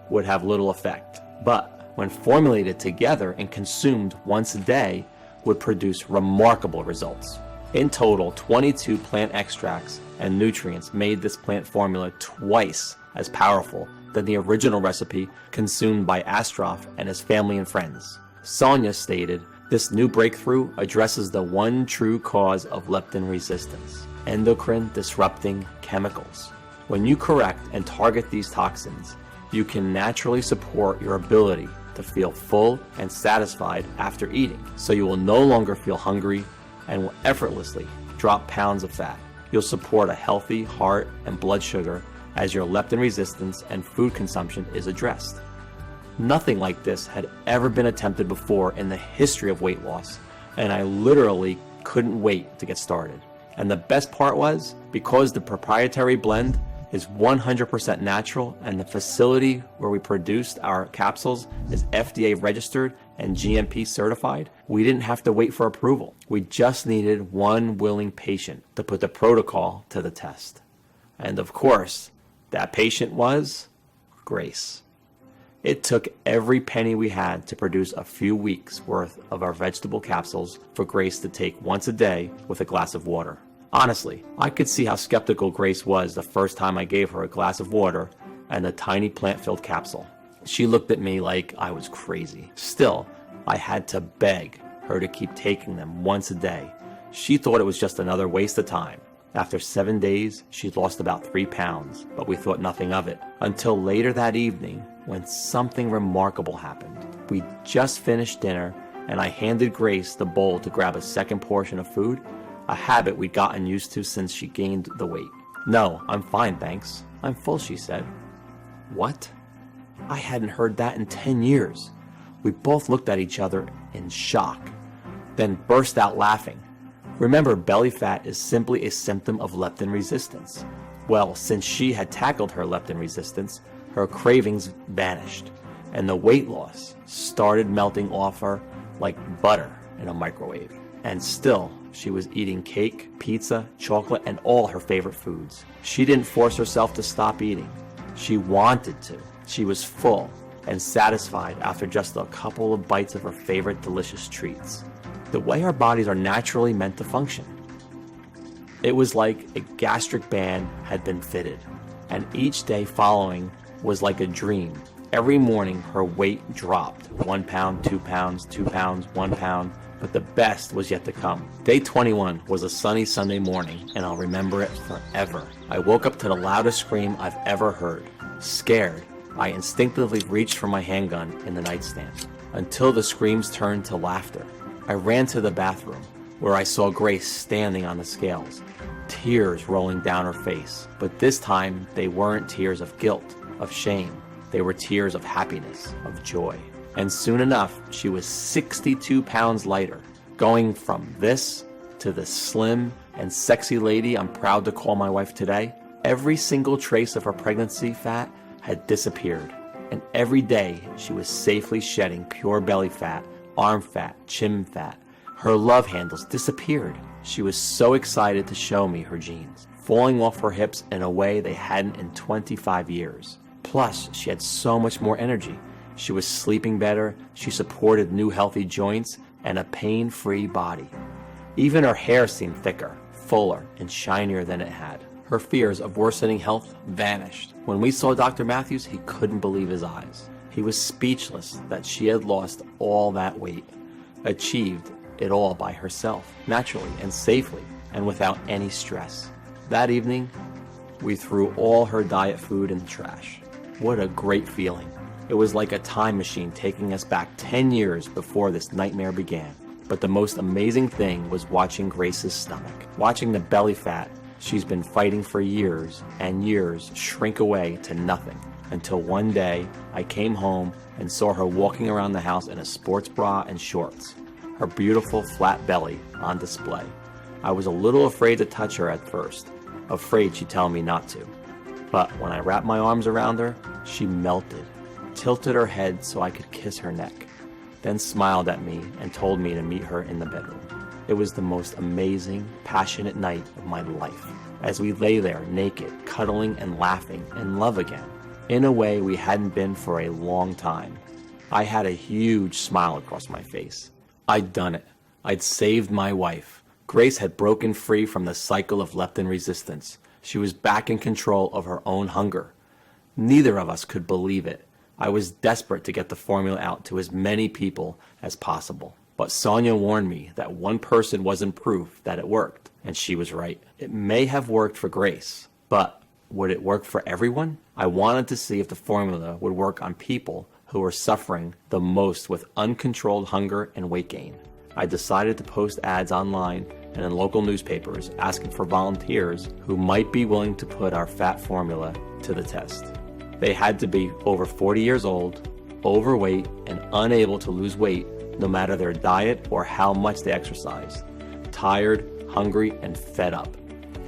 would have little effect, but when formulated together and consumed once a day, would produce remarkable results. In total, 22 plant extracts and nutrients made this plant formula twice as powerful than the original recipe consumed by Ashraf and his family and friends. Sonia stated, "This new breakthrough addresses the one true cause of leptin resistance, endocrine disrupting chemicals. When you correct and target these toxins, you can naturally support your ability to feel full and satisfied after eating, so you will no longer feel hungry and will effortlessly drop pounds of fat. You'll support a healthy heart and blood sugar as your leptin resistance and food consumption is addressed. Nothing like this had ever been attempted before in the history of weight loss, and I literally couldn't wait to get started. And the best part was, because the proprietary blend is 100% natural and the facility where we produced our capsules is FDA registered and GMP certified, we didn't have to wait for approval. We just needed one willing patient to put the protocol to the test. And of course, that patient was Grace. It took every penny we had to produce a few weeks worth of our vegetable capsules for Grace to take once a day with a glass of water. Honestly, I could see how skeptical Grace was the first time I gave her a glass of water and a tiny plant-filled capsule. She looked at me like I was crazy. Still, I had to beg her to keep taking them once a day. She thought it was just another waste of time. After 7 days, she'd lost about 3 pounds, but we thought nothing of it until later that evening when something remarkable happened. We just finished dinner and I handed Grace the bowl to grab a second portion of food, a habit we'd gotten used to since she gained the weight. "No, I'm fine, thanks. I'm full," she said. What? I hadn't heard that in 10 years. We both looked at each other in shock, then burst out laughing. Remember, belly fat is simply a symptom of leptin resistance. Well, since she had tackled her leptin resistance, her cravings vanished, and the weight loss started melting off her like butter in a microwave. And still, she was eating cake, pizza, chocolate, and all her favorite foods. She didn't force herself to stop eating. She wanted to. She was full and satisfied after just a couple of bites of her favorite delicious treats. The way our bodies are naturally meant to function. It was like a gastric band had been fitted, and each day following was like a dream. Every morning her weight dropped, 1 pound, 2 pounds, 2 pounds, 1 pound, but the best was yet to come. Day 21 was a sunny Sunday morning, and I'll remember it forever. I woke up to the loudest scream I've ever heard. Scared, I instinctively reached for my handgun in the nightstand, until the screams turned to laughter. I ran to the bathroom, where I saw Grace standing on the scales, tears rolling down her face. But this time, they weren't tears of guilt, of shame. They were tears of happiness, of joy. And soon enough, she was 62 pounds lighter, going from this to the slim and sexy lady I'm proud to call my wife today. Every single trace of her pregnancy fat had disappeared, and every day she was safely shedding pure belly fat, arm fat, chin fat. Her love handles disappeared. She was so excited to show me her jeans, falling off her hips in a way they hadn't in 25 years. Plus, she had so much more energy. She was sleeping better, she supported new healthy joints, and a pain-free body. Even her hair seemed thicker, fuller, and shinier than it had. Her fears of worsening health vanished. When we saw Dr. Matthews, he couldn't believe his eyes. He was speechless that she had lost all that weight, achieved it all by herself, naturally and safely, and without any stress. That evening, we threw all her diet food in the trash. What a great feeling. It was like a time machine taking us back 10 years before this nightmare began. But the most amazing thing was watching Grace's stomach, watching the belly fat she's been fighting for years and years shrink away to nothing, until one day I came home and saw her walking around the house in a sports bra and shorts, her beautiful flat belly on display. I was a little afraid to touch her at first, afraid she'd tell me not to. But when I wrapped my arms around her, she melted, tilted her head so I could kiss her neck, then smiled at me and told me to meet her in the bedroom. It was the most amazing, passionate night of my life, as we lay there naked, cuddling and laughing in love again, in a way we hadn't been for a long time. I had a huge smile across my face. I'd done it. I'd saved my wife. Grace had broken free from the cycle of leptin resistance. She was back in control of her own hunger. Neither of us could believe it. I was desperate to get the formula out to as many people as possible. But Sonia warned me that one person wasn't proof that it worked, and she was right. It may have worked for Grace, but would it work for everyone? I wanted to see if the formula would work on people who were suffering the most with uncontrolled hunger and weight gain. I decided to post ads online and in local newspapers asking for volunteers who might be willing to put our fat formula to the test. They had to be over 40 years old, overweight, and unable to lose weight no matter their diet or how much they exercised, tired, hungry, and fed up.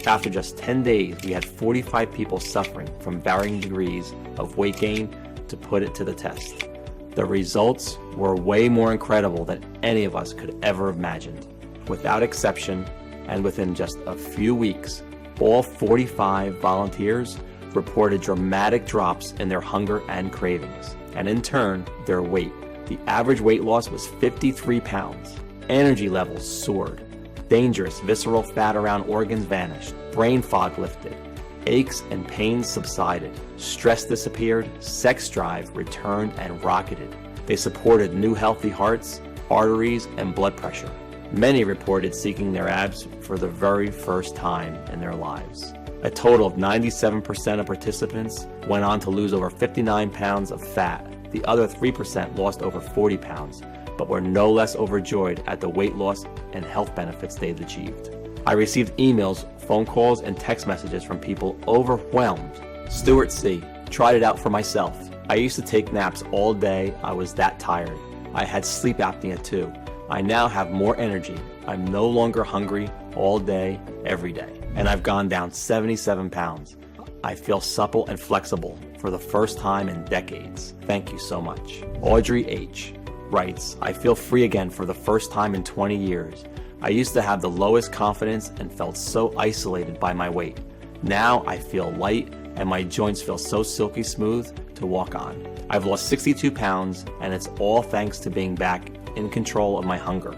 After just 10 days, we had 45 people suffering from varying degrees of weight gain to put it to the test. The results were way more incredible than any of us could ever have imagined. Without exception, and within just a few weeks, all 45 volunteers reported dramatic drops in their hunger and cravings, and in turn, their weight. The average weight loss was 53 pounds. Energy levels soared. Dangerous visceral fat around organs vanished. Brain fog lifted. Aches and pains subsided. Stress disappeared. Sex drive returned and rocketed. They supported new healthy hearts, arteries, and blood pressure. Many reported seeking their abs for the very first time in their lives. A total of 97% of participants went on to lose over 59 pounds of fat. The other 3% lost over 40 pounds, but were no less overjoyed at the weight loss and health benefits they'd achieved. I received emails, phone calls, and text messages from people overwhelmed. Stuart C. Tried it out for myself. I used to take naps all day. I was that tired. I had sleep apnea too. I now have more energy. I'm no longer hungry all day, every day. And I've gone down 77 pounds. I feel supple and flexible for the first time in decades. Thank you so much. Audrey H. writes, I feel free again for the first time in 20 years. I used to have the lowest confidence and felt so isolated by my weight. Now I feel light and my joints feel so silky smooth to walk on. I've lost 62 pounds and it's all thanks to being back in control of my hunger.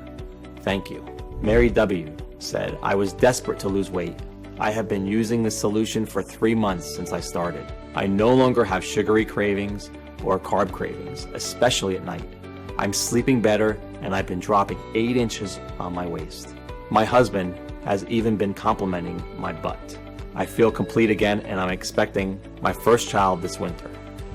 Thank you. Mary W. said, I was desperate to lose weight. I have been using this solution for 3 months since I started. I no longer have sugary cravings or carb cravings, especially at night. I'm sleeping better and I've been dropping 8 inches on my waist. My husband has even been complimenting my butt. I feel complete again and I'm expecting my first child this winter.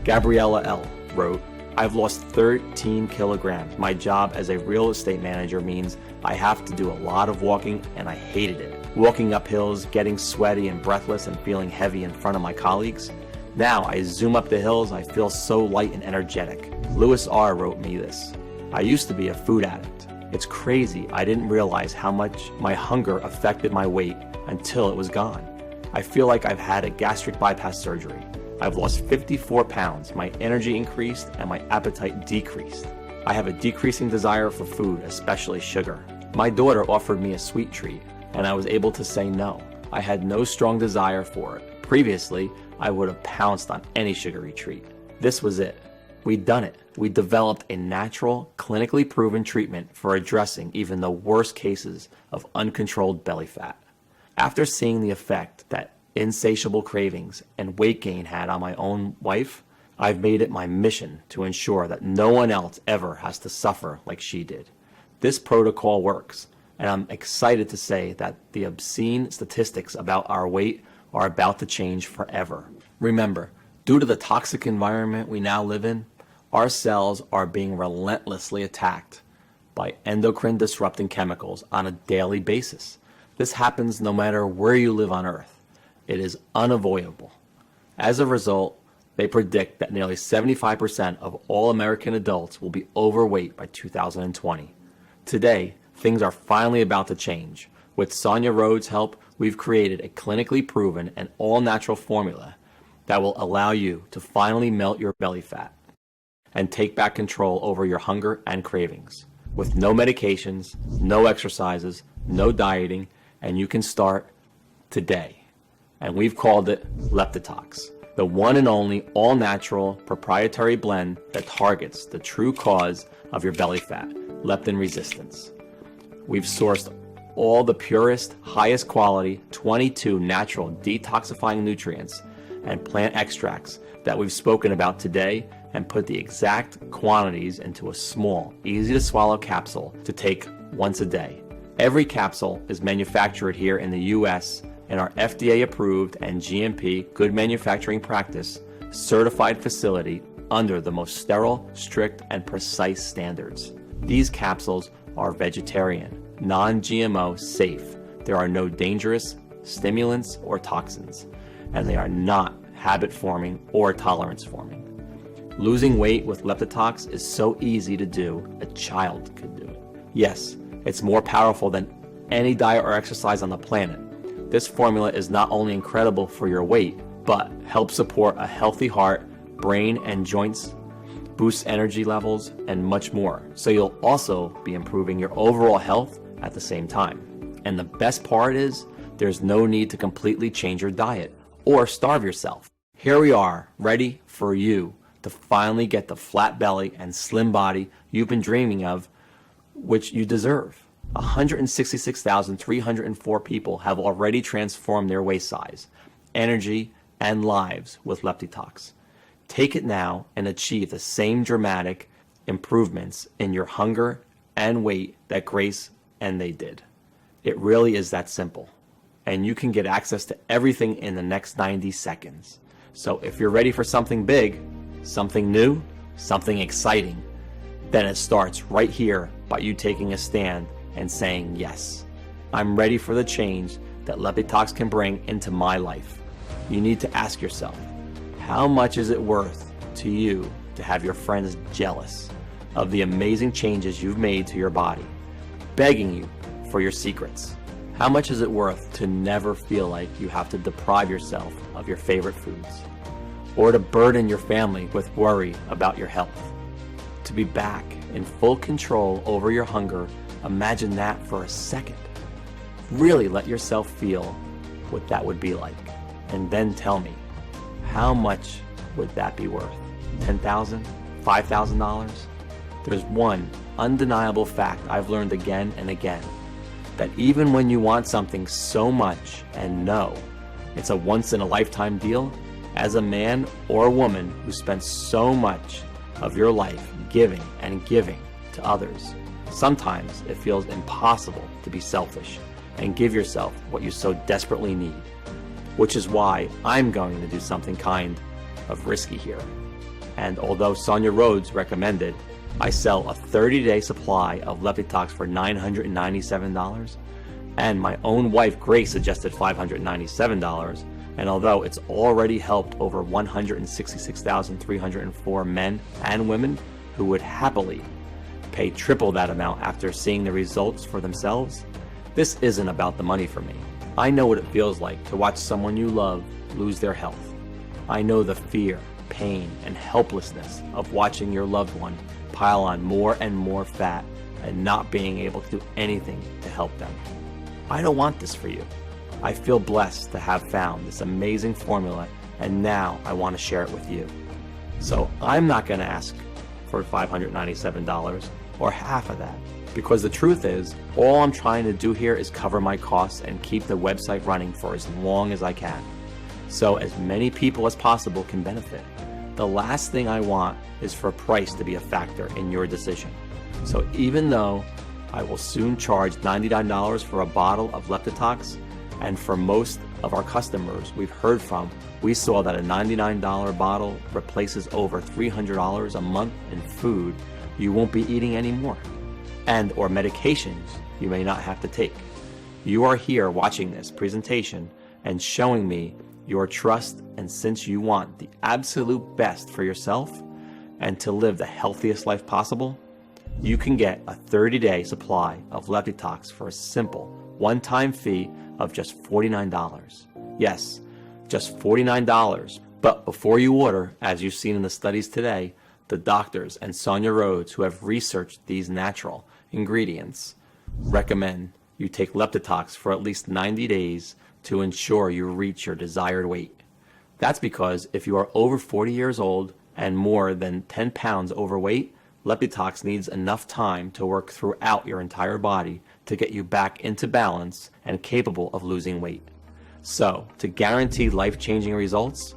Gabriella L. wrote, I've lost 13 kilograms. My job as a real estate manager means I have to do a lot of walking and I hated it. Walking up hills, getting sweaty and breathless and feeling heavy in front of my colleagues. Now I zoom up the hills, I feel so light and energetic. Lewis R. wrote me this. I used to be a food addict. It's crazy, I didn't realize how much my hunger affected my weight until it was gone. I feel like I've had a gastric bypass surgery. I've lost 54 pounds, my energy increased and my appetite decreased. I have a decreasing desire for food, especially sugar. My daughter offered me a sweet treat and I was able to say no. I had no strong desire for it. Previously, I would have pounced on any sugary treat. This was it. We'd done it. We developed a natural, clinically proven treatment for addressing even the worst cases of uncontrolled belly fat. After seeing the effect that insatiable cravings and weight gain had on my own wife, I've made it my mission to ensure that no one else ever has to suffer like she did. This protocol works, and I'm excited to say that the obscene statistics about our weight are about to change forever. Remember, due to the toxic environment we now live in, our cells are being relentlessly attacked by endocrine disrupting chemicals on a daily basis. This happens no matter where you live on Earth. It is unavoidable. As a result, they predict that nearly 75% of all American adults will be overweight by 2020. Today, things are finally about to change. With Sonia Rhodes' help, we've created a clinically proven and all-natural formula that will allow you to finally melt your belly fat and take back control over your hunger and cravings. With no medications, no exercises, no dieting, and you can start today. And we've called it Leptitox, the one and only all-natural proprietary blend that targets the true cause of your belly fat, leptin resistance. We've sourced all the purest, highest quality, 22 natural detoxifying nutrients and plant extracts that we've spoken about today and put the exact quantities into a small, easy to swallow capsule to take once a day. Every capsule is manufactured here in the US in our FDA approved and GMP good manufacturing practice certified facility under the most sterile, strict, and precise standards. These capsules are vegetarian, non-GMO, safe. There are no dangerous stimulants or toxins, and they are not habit-forming or tolerance-forming. Losing weight with Leptitox is so easy to do, a child could do it. Yes, it's more powerful than any diet or exercise on the planet. This formula is not only incredible for your weight, but helps support a healthy heart, brain, and joints, boosts energy levels, and much more. So you'll also be improving your overall health at the same time. And the best part is, there's no need to completely change your diet or starve yourself. Here we are, ready for you to finally get the flat belly and slim body you've been dreaming of, which you deserve. 166,304 people have already transformed their waist size, energy, and lives with Leptitox. Take it now and achieve the same dramatic improvements in your hunger and weight that Grace and they did. It really is that simple. And you can get access to everything in the next 90 seconds. So if you're ready for something big, something new, something exciting, then it starts right here by you taking a stand and saying, yes, I'm ready for the change that Leptitox can bring into my life. You need to ask yourself, how much is it worth to you to have your friends jealous of the amazing changes you've made to your body, begging you for your secrets? How much is it worth to never feel like you have to deprive yourself of your favorite foods, or to burden your family with worry about your health? To be back in full control over your hunger, imagine that for a second. Really let yourself feel what that would be like, and then tell me, how much would that be worth? $10,000? $5,000? There's one undeniable fact I've learned again and again, that even when you want something so much and know it's a once-in-a-lifetime deal, as a man or a woman who spends so much of your life giving and giving to others, sometimes it feels impossible to be selfish and give yourself what you so desperately need. Which is why I'm going to do something kind of risky here. And although Sonia Rhodes recommended I sell a 30-day supply of Leptitox for $997, and my own wife Grace suggested $597, and although it's already helped over 166,304 men and women who would happily pay triple that amount after seeing the results for themselves, this isn't about the money for me. I know what it feels like to watch someone you love lose their health. I know the fear, pain, and helplessness of watching your loved one pile on more and more fat and not being able to do anything to help them. I don't want this for you. I feel blessed to have found this amazing formula, and now I want to share it with you. So I'm not going to ask for $597 or half of that, because the truth is, all I'm trying to do here is cover my costs and keep the website running for as long as I can, so as many people as possible can benefit. The last thing I want is for price to be a factor in your decision. So even though I will soon charge $99 for a bottle of Leptitox, and for most of our customers we've heard from, we saw that a $99 bottle replaces over $300 a month in food you won't be eating anymore, and or medications you may not have to take. You are here watching this presentation and showing me your trust, and since you want the absolute best for yourself and to live the healthiest life possible, you can get a 30-day supply of Leptitox for a simple one-time fee of just $49. Yes, just $49. But before you order, as you've seen in the studies today, the doctors and Sonia Rhodes, who have researched these natural ingredients, recommend you take Leptitox for at least 90 days to ensure you reach your desired weight. That's because if you are over 40 years old and more than 10 pounds overweight, Leptitox needs enough time to work throughout your entire body to get you back into balance and capable of losing weight. So, to guarantee life-changing results,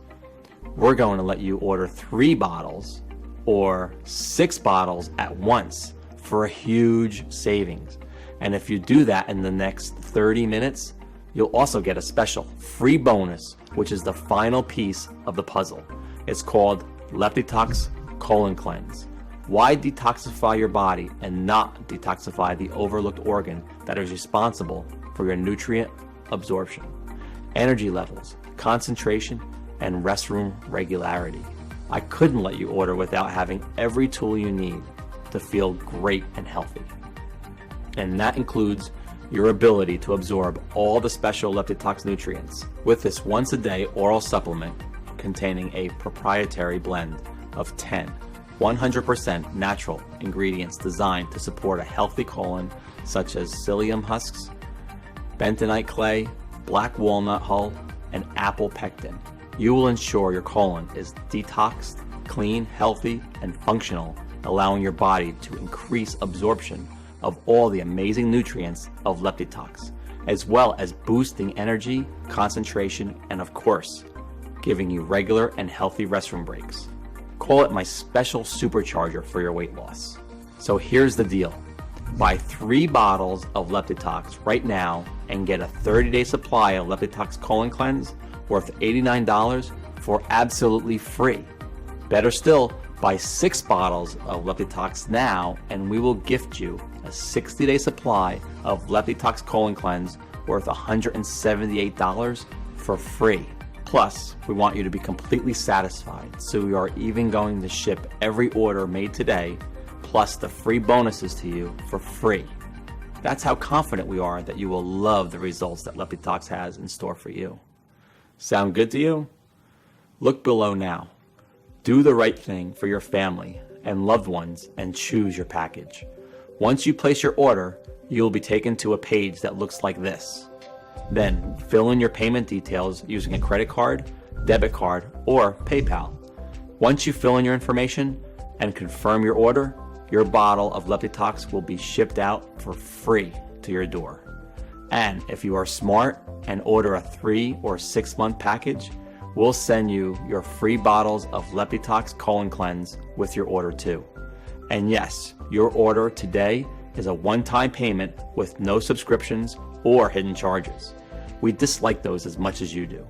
we're going to let you order 3 bottles or 6 bottles at once for a huge savings. And if you do that in the next 30 minutes, you'll also get a special free bonus, which is the final piece of the puzzle. It's called Leptitox colon cleanse. Why detoxify your body and not detoxify the overlooked organ that is responsible for your nutrient absorption, energy levels, concentration, and restroom regularity? I couldn't let you order without having every tool you need to feel great and healthy. And that includes your ability to absorb all the special LeptiTox nutrients with this once-a-day oral supplement containing a proprietary blend of 10 100% natural ingredients designed to support a healthy colon, such as psyllium husks, bentonite clay, black walnut hull, and apple pectin. You will ensure your colon is detoxed, clean, healthy, and functional, allowing your body to increase absorption of all the amazing nutrients of LeptiTox, as well as boosting energy, concentration, and of course, giving you regular and healthy restroom breaks. Call it my special supercharger for your weight loss. So here's the deal. Buy 3 bottles of LeptiTox right now and get a 30-day supply of LeptiTox Colon Cleanse worth $89 for absolutely free. Better still, buy 6 bottles of LeptiTox now and we will gift you a 60-day supply of LeptiTox Colon Cleanse worth $178 for free. Plus, we want you to be completely satisfied, so we are even going to ship every order made today, plus the free bonuses to you for free. That's how confident we are that you will love the results that LeptiTox has in store for you. Sound good to you? Look below now. Do the right thing for your family and loved ones and choose your package. Once you place your order, you will be taken to a page that looks like this. Then fill in your payment details using a credit card, debit card, or PayPal. Once you fill in your information and confirm your order, your bottle of LeptiTox will be shipped out for free to your door. And if you are smart and order a 3 or 6 month package, we'll send you your free bottles of LeptiTox Colon Cleanse with your order too. And yes, your order today is a one-time payment with no subscriptions or hidden charges. We dislike those as much as you do.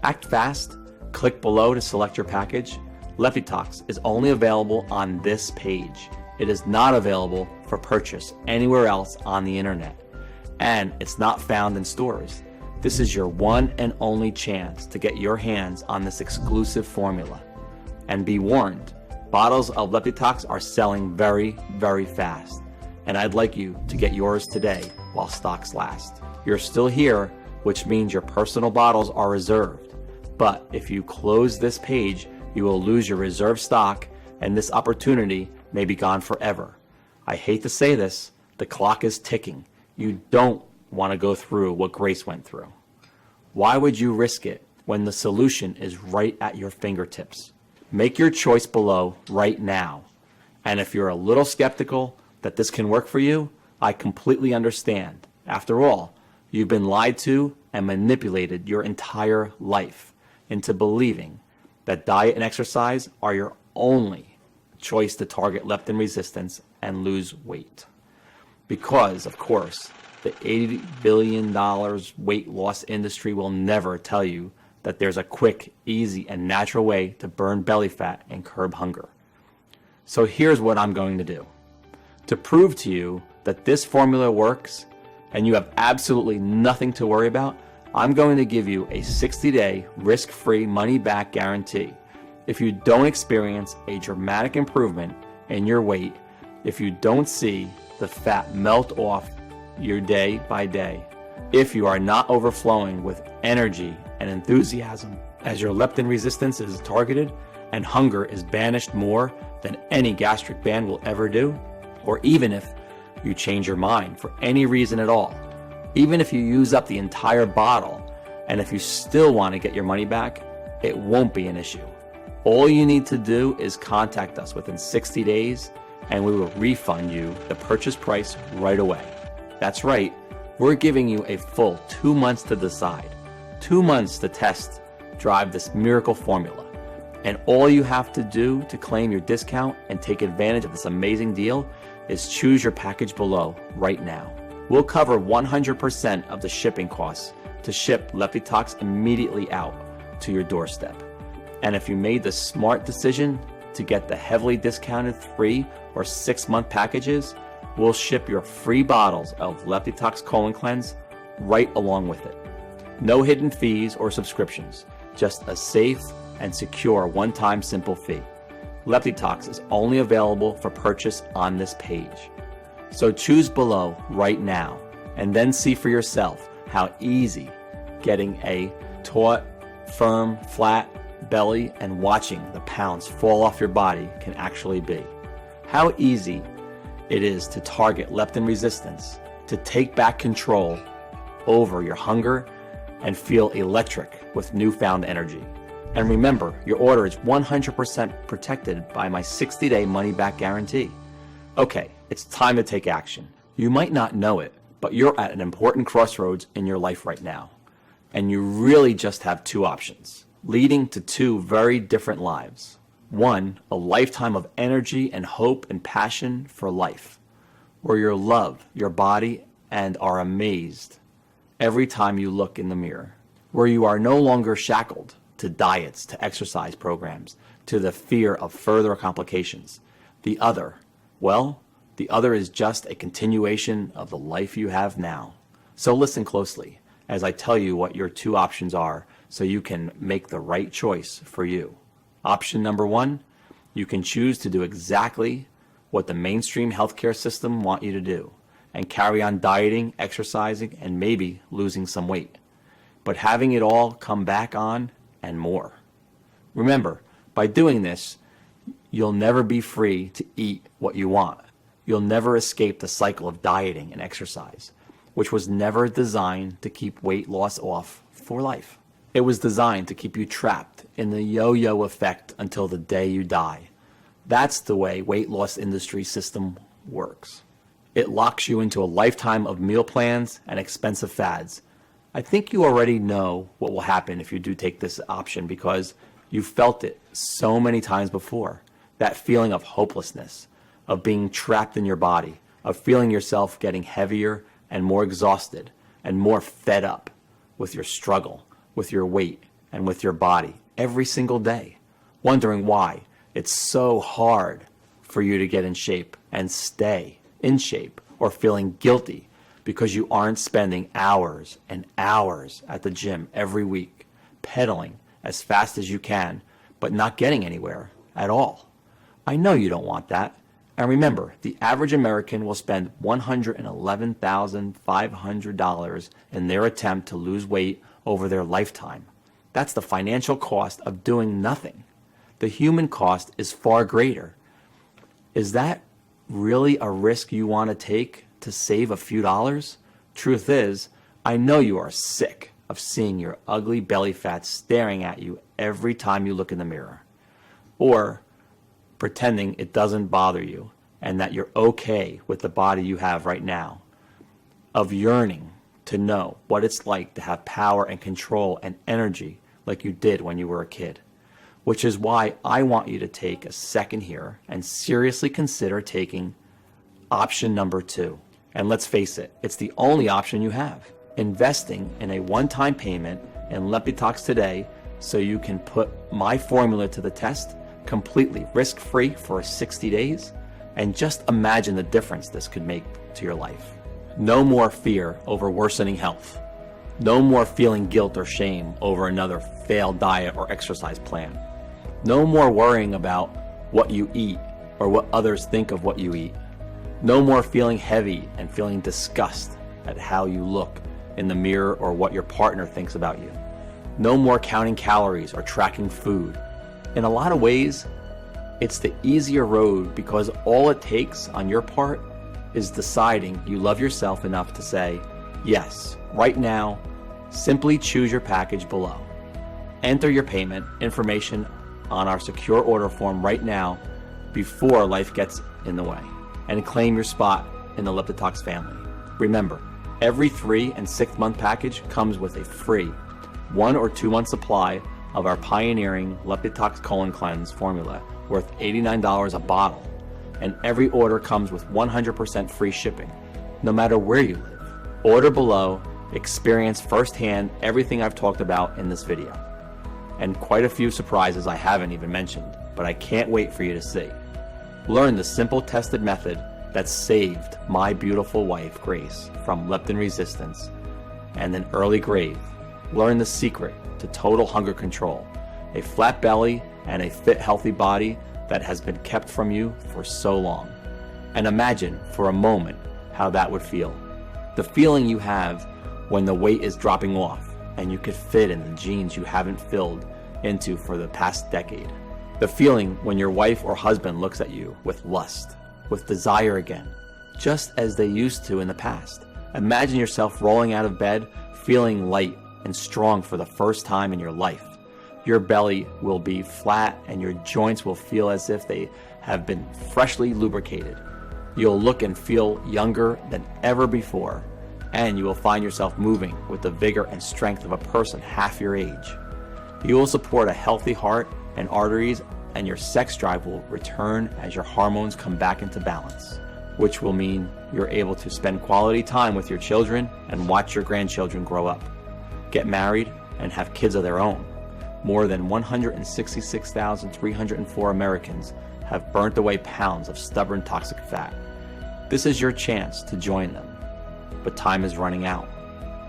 Act fast, click below to select your package. LeptiTox is only available on this page. It is not available for purchase anywhere else on the internet. And it's not found in stores. This is your one and only chance to get your hands on this exclusive formula. And be warned, bottles of LeptiTox are selling very, very fast. And I'd like you to get yours today while stocks last. You're still here, which means your personal bottles are reserved. But if you close this page, you will lose your reserved stock and this opportunity may be gone forever. I hate to say this, the clock is ticking. You don't want to go through what Grace went through. Why would you risk it when the solution is right at your fingertips? Make your choice below right now. And if you're a little skeptical that this can work for you, I completely understand. After all, you've been lied to and manipulated your entire life into believing that diet and exercise are your only choice to target leptin resistance and lose weight. Because, of course, the $80 billion weight loss industry will never tell you that there's a quick, easy, and natural way to burn belly fat and curb hunger. So here's what I'm going to do. To prove to you that this formula works and you have absolutely nothing to worry about, I'm going to give you a 60-day risk-free money-back guarantee. If you don't experience a dramatic improvement in your weight, if you don't see the fat melt off your day by day, if you are not overflowing with energy and enthusiasm as your leptin resistance is targeted and hunger is banished more than any gastric band will ever do, or even if you change your mind for any reason at all, even if you use up the entire bottle, and if you still want to get your money back, it won't be an issue. All you need to do is contact us within 60 days and we will refund you the purchase price right away. That's right, we're giving you a full 2 months to decide, 2 months to test, drive this miracle formula. And all you have to do to claim your discount and take advantage of this amazing deal is choose your package below right now. We'll cover 100% of the shipping costs to ship LeptiTox immediately out to your doorstep. And if you made the smart decision to get the heavily discounted 3 or 6-month packages, we'll ship your free bottles of LeptiTox Colon Cleanse right along with it. No hidden fees or subscriptions, just a safe and secure one-time simple fee. LeptiTox is only available for purchase on this page. So choose below right now and then see for yourself how easy getting a taut, firm, flat belly and watching the pounds fall off your body can actually be. How easy it is to target leptin resistance, to take back control over your hunger and feel electric with newfound energy. And remember, your order is 100% protected by my 60-day money-back guarantee. Okay, it's time to take action. You might not know it, but you're at an important crossroads in your life right now. And you really just have 2 options, leading to 2 very different lives. One, a lifetime of energy and hope and passion for life, where you love your body and are amazed every time you look in the mirror, where you are no longer shackled to diets, to exercise programs, to the fear of further complications. The other, well, the other is just a continuation of the life you have now. So listen closely as I tell you what your 2 options are so you can make the right choice for you. Option number 1, you can choose to do exactly what the mainstream healthcare system want you to do and carry on dieting, exercising, and maybe losing some weight, but having it all come back on and more. Remember, by doing this, you'll never be free to eat what you want. You'll never escape the cycle of dieting and exercise, which was never designed to keep weight loss off for life. It was designed to keep you trapped in the yo-yo effect until the day you die. That's the way weight loss industry system works. It locks you into a lifetime of meal plans and expensive fads. I think you already know what will happen if you do take this option because you've felt it so many times before. That feeling of hopelessness, of being trapped in your body, of feeling yourself getting heavier and more exhausted and more fed up with your struggle, with your weight, and with your body every single day, wondering why it's so hard for you to get in shape and stay in shape, or feeling guilty because you aren't spending hours and hours at the gym every week, pedaling as fast as you can, but not getting anywhere at all. I know you don't want that. And remember, the average American will spend $111,500 in their attempt to lose weight over their lifetime. That's the financial cost of doing nothing. The human cost is far greater. Is that really a risk you want to take to save a few dollars? Truth is, I know you are sick of seeing your ugly belly fat staring at you every time you look in the mirror, or pretending it doesn't bother you and that you're okay with the body you have right now, of yearning to know what it's like to have power and control and energy like you did when you were a kid. Which is why I want you to take a second here and seriously consider taking option number 2. And let's face it, it's the only option you have. Investing in a one-time payment in LeptiTox today so you can put my formula to the test completely risk-free for 60 days. And just imagine the difference this could make to your life. No more fear over worsening health. No more feeling guilt or shame over another failed diet or exercise plan. No more worrying about what you eat or what others think of what you eat. No more feeling heavy and feeling disgust at how you look in the mirror or what your partner thinks about you. No more counting calories or tracking food. In a lot of ways, it's the easier road because all it takes on your part is deciding you love yourself enough to say, yes, right now, simply choose your package below. Enter your payment information on our secure order form right now before life gets in the way, and claim your spot in the LeptiTox family. Remember, every 3 and 6 month package comes with a free 1 or 2 month supply of our pioneering LeptiTox Colon Cleanse formula worth $89 a bottle, and every order comes with 100% free shipping, no matter where you live. Order below, experience firsthand everything I've talked about in this video, and quite a few surprises I haven't even mentioned, but I can't wait for you to see. Learn the simple tested method that saved my beautiful wife, Grace, from leptin resistance and an early grave. Learn the secret to total hunger control, a flat belly and a fit, healthy body that has been kept from you for so long. And imagine for a moment how that would feel. The feeling you have when the weight is dropping off and you could fit in the jeans you haven't filled into for the past decade. The feeling when your wife or husband looks at you with lust, with desire again, just as they used to in the past. Imagine yourself rolling out of bed, feeling light and strong for the first time in your life. Your belly will be flat and your joints will feel as if they have been freshly lubricated. You'll look and feel younger than ever before, and you will find yourself moving with the vigor and strength of a person half your age. You will support a healthy heart and arteries, and your sex drive will return as your hormones come back into balance, which will mean you're able to spend quality time with your children and watch your grandchildren grow up, get married, and have kids of their own. More than 166,304 Americans have burnt away pounds of stubborn toxic fat. This is your chance to join them, but time is running out.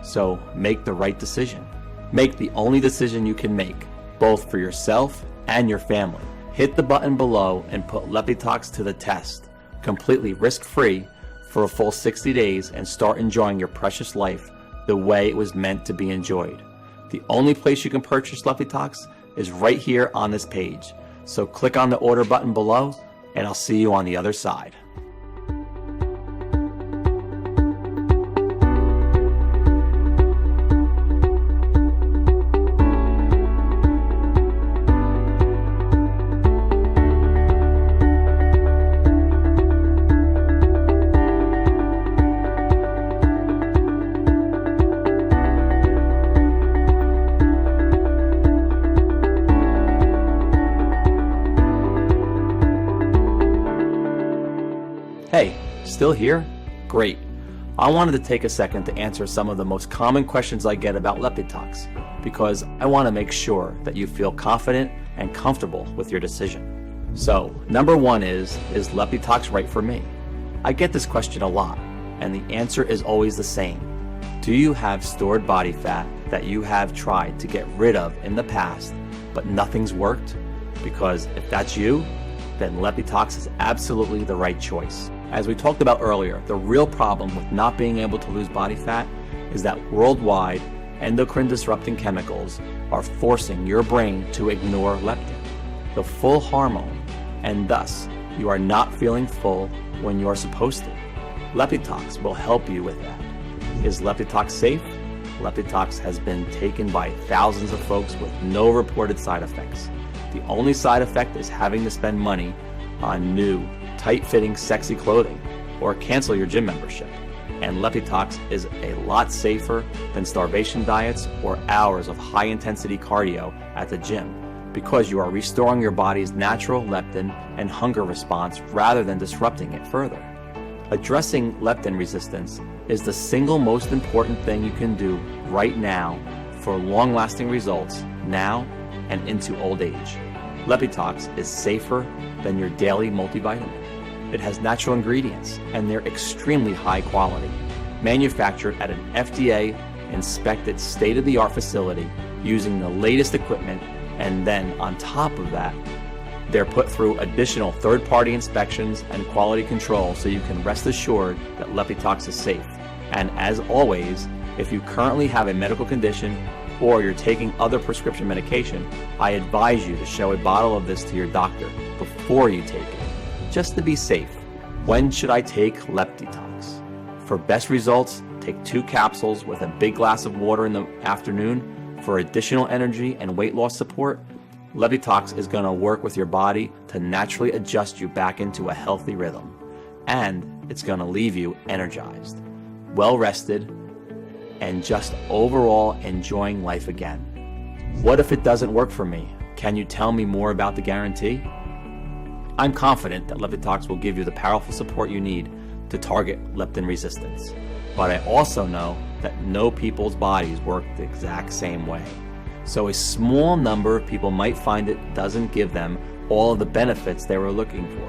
So make the right decision. Make the only decision you can make, both for yourself and your family. Hit the button below and put Lepitox to the test, completely risk-free for a full 60 days, and start enjoying your precious life the way it was meant to be enjoyed. The only place you can purchase Lepitox is right here on this page. So click on the order button below, and I'll see you on the other side. Hey, still here? Great. I wanted to take a second to answer some of the most common questions I get about Lepitox, because I want to make sure that you feel confident and comfortable with your decision. So, number one is Lepitox right for me? I get this question a lot, and the answer is always the same. Do you have stored body fat that you have tried to get rid of in the past, but nothing's worked? Because if that's you, then Lepitox is absolutely the right choice. As we talked about earlier, the real problem with not being able to lose body fat is that worldwide endocrine disrupting chemicals are forcing your brain to ignore leptin, the full hormone, and thus you are not feeling full when you are supposed to. Lepitox will help you with that. Is Lepitox safe? Lepitox has been taken by thousands of folks with no reported side effects. The only side effect is having to spend money on new, tight-fitting, sexy clothing, or cancel your gym membership. And Lepitox is a lot safer than starvation diets or hours of high-intensity cardio at the gym, because you are restoring your body's natural leptin and hunger response rather than disrupting it further. Addressing leptin resistance is the single most important thing you can do right now for long-lasting results now and into old age. Lepitox is safer than your daily multivitamin. It has natural ingredients, and they're extremely high quality, manufactured at an FDA-inspected state-of-the-art facility using the latest equipment, and then on top of that, they're put through additional third-party inspections and quality control so you can rest assured that Lepitox is safe. And as always, if you currently have a medical condition or you're taking other prescription medication, I advise you to show a bottle of this to your doctor before you take it, just to be safe. When should I take Lepitox? For best results, take 2 capsules with a big glass of water in the afternoon. For additional energy and weight loss support, Lepitox is going to work with your body to naturally adjust you back into a healthy rhythm. And it's going to leave you energized, well rested, and just overall enjoying life again. What if it doesn't work for me? Can you tell me more about the guarantee? I'm confident that Lepitox will give you the powerful support you need to target leptin resistance. But I also know that no people's bodies work the exact same way. So a small number of people might find it doesn't give them all of the benefits they were looking for.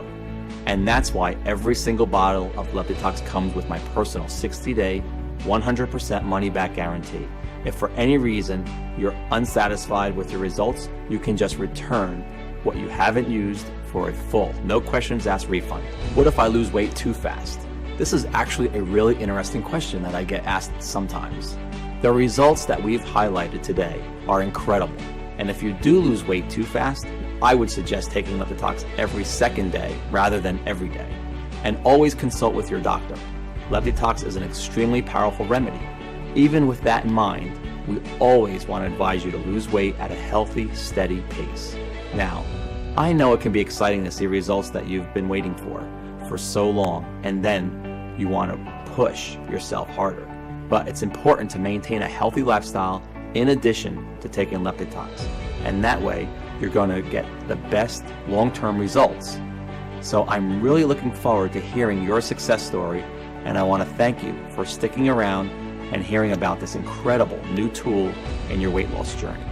And that's why every single bottle of Leptotox comes with my personal 60-day, 100% money-back guarantee. If for any reason you're unsatisfied with your results, you can just return what you haven't used for a full, no questions asked refund. What if I lose weight too fast? This is actually a really interesting question that I get asked sometimes. The results that we've highlighted today are incredible. And if you do lose weight too fast, I would suggest taking Leptotox every second day rather than every day. And always consult with your doctor. Leptotox is an extremely powerful remedy. Even with that in mind, we always want to advise you to lose weight at a healthy, steady pace. Now, I know it can be exciting to see results that you've been waiting for so long, and then you want to push yourself harder. But it's important to maintain a healthy lifestyle in addition to taking Leptotox. And that way, you're going to get the best long-term results. So I'm really looking forward to hearing your success story, and I want to thank you for sticking around and hearing about this incredible new tool in your weight loss journey.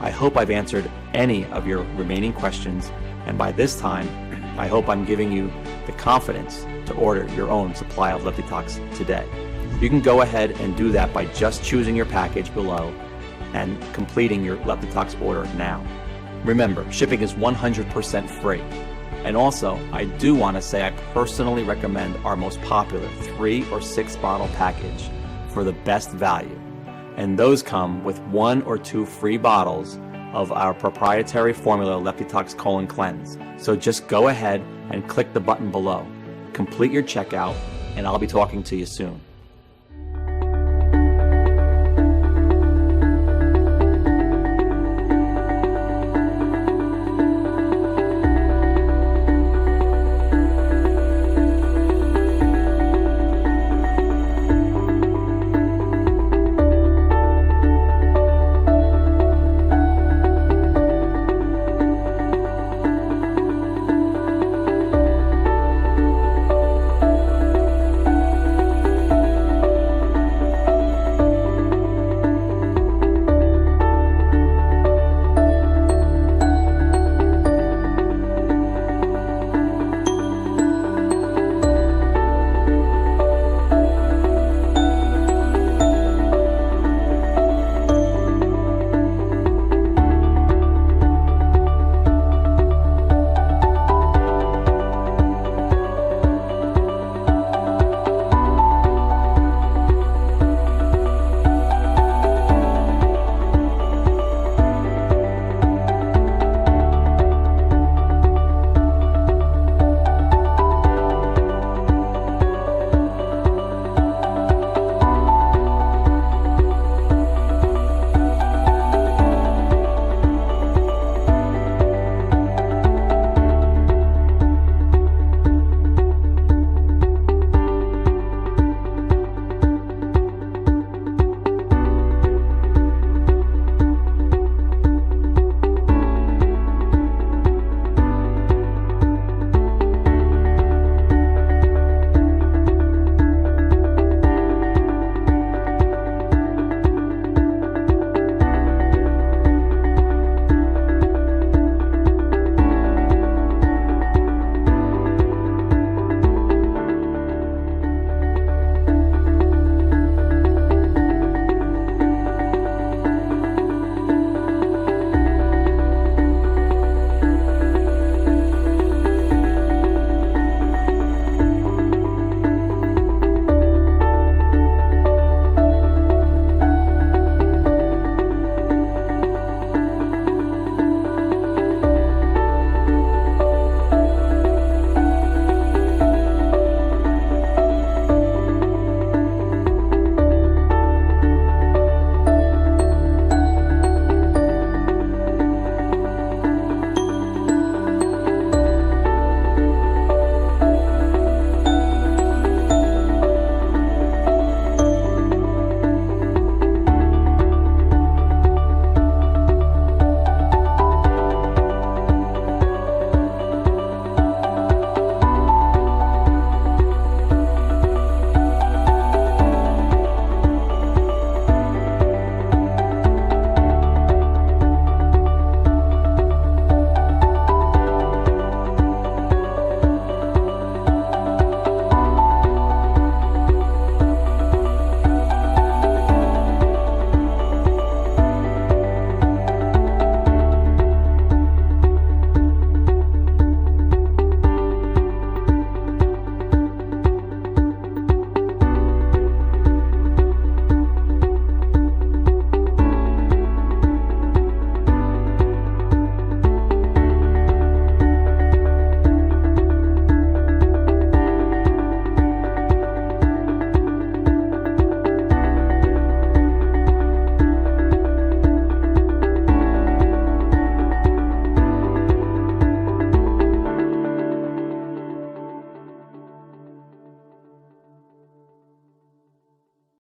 I hope I've answered any of your remaining questions, and by this time, I hope I'm giving you the confidence to order your own supply of Leptotox today. You can go ahead and do that by just choosing your package below and completing your Leptotox order now. Remember, shipping is 100% free. And also, I do want to say I personally recommend our most popular 3 or 6 bottle package for the best value. And those come with 1 or 2 free bottles of our proprietary formula Leptotox Colon Cleanse. So just go ahead and click the button below. Complete your checkout, and I'll be talking to you soon.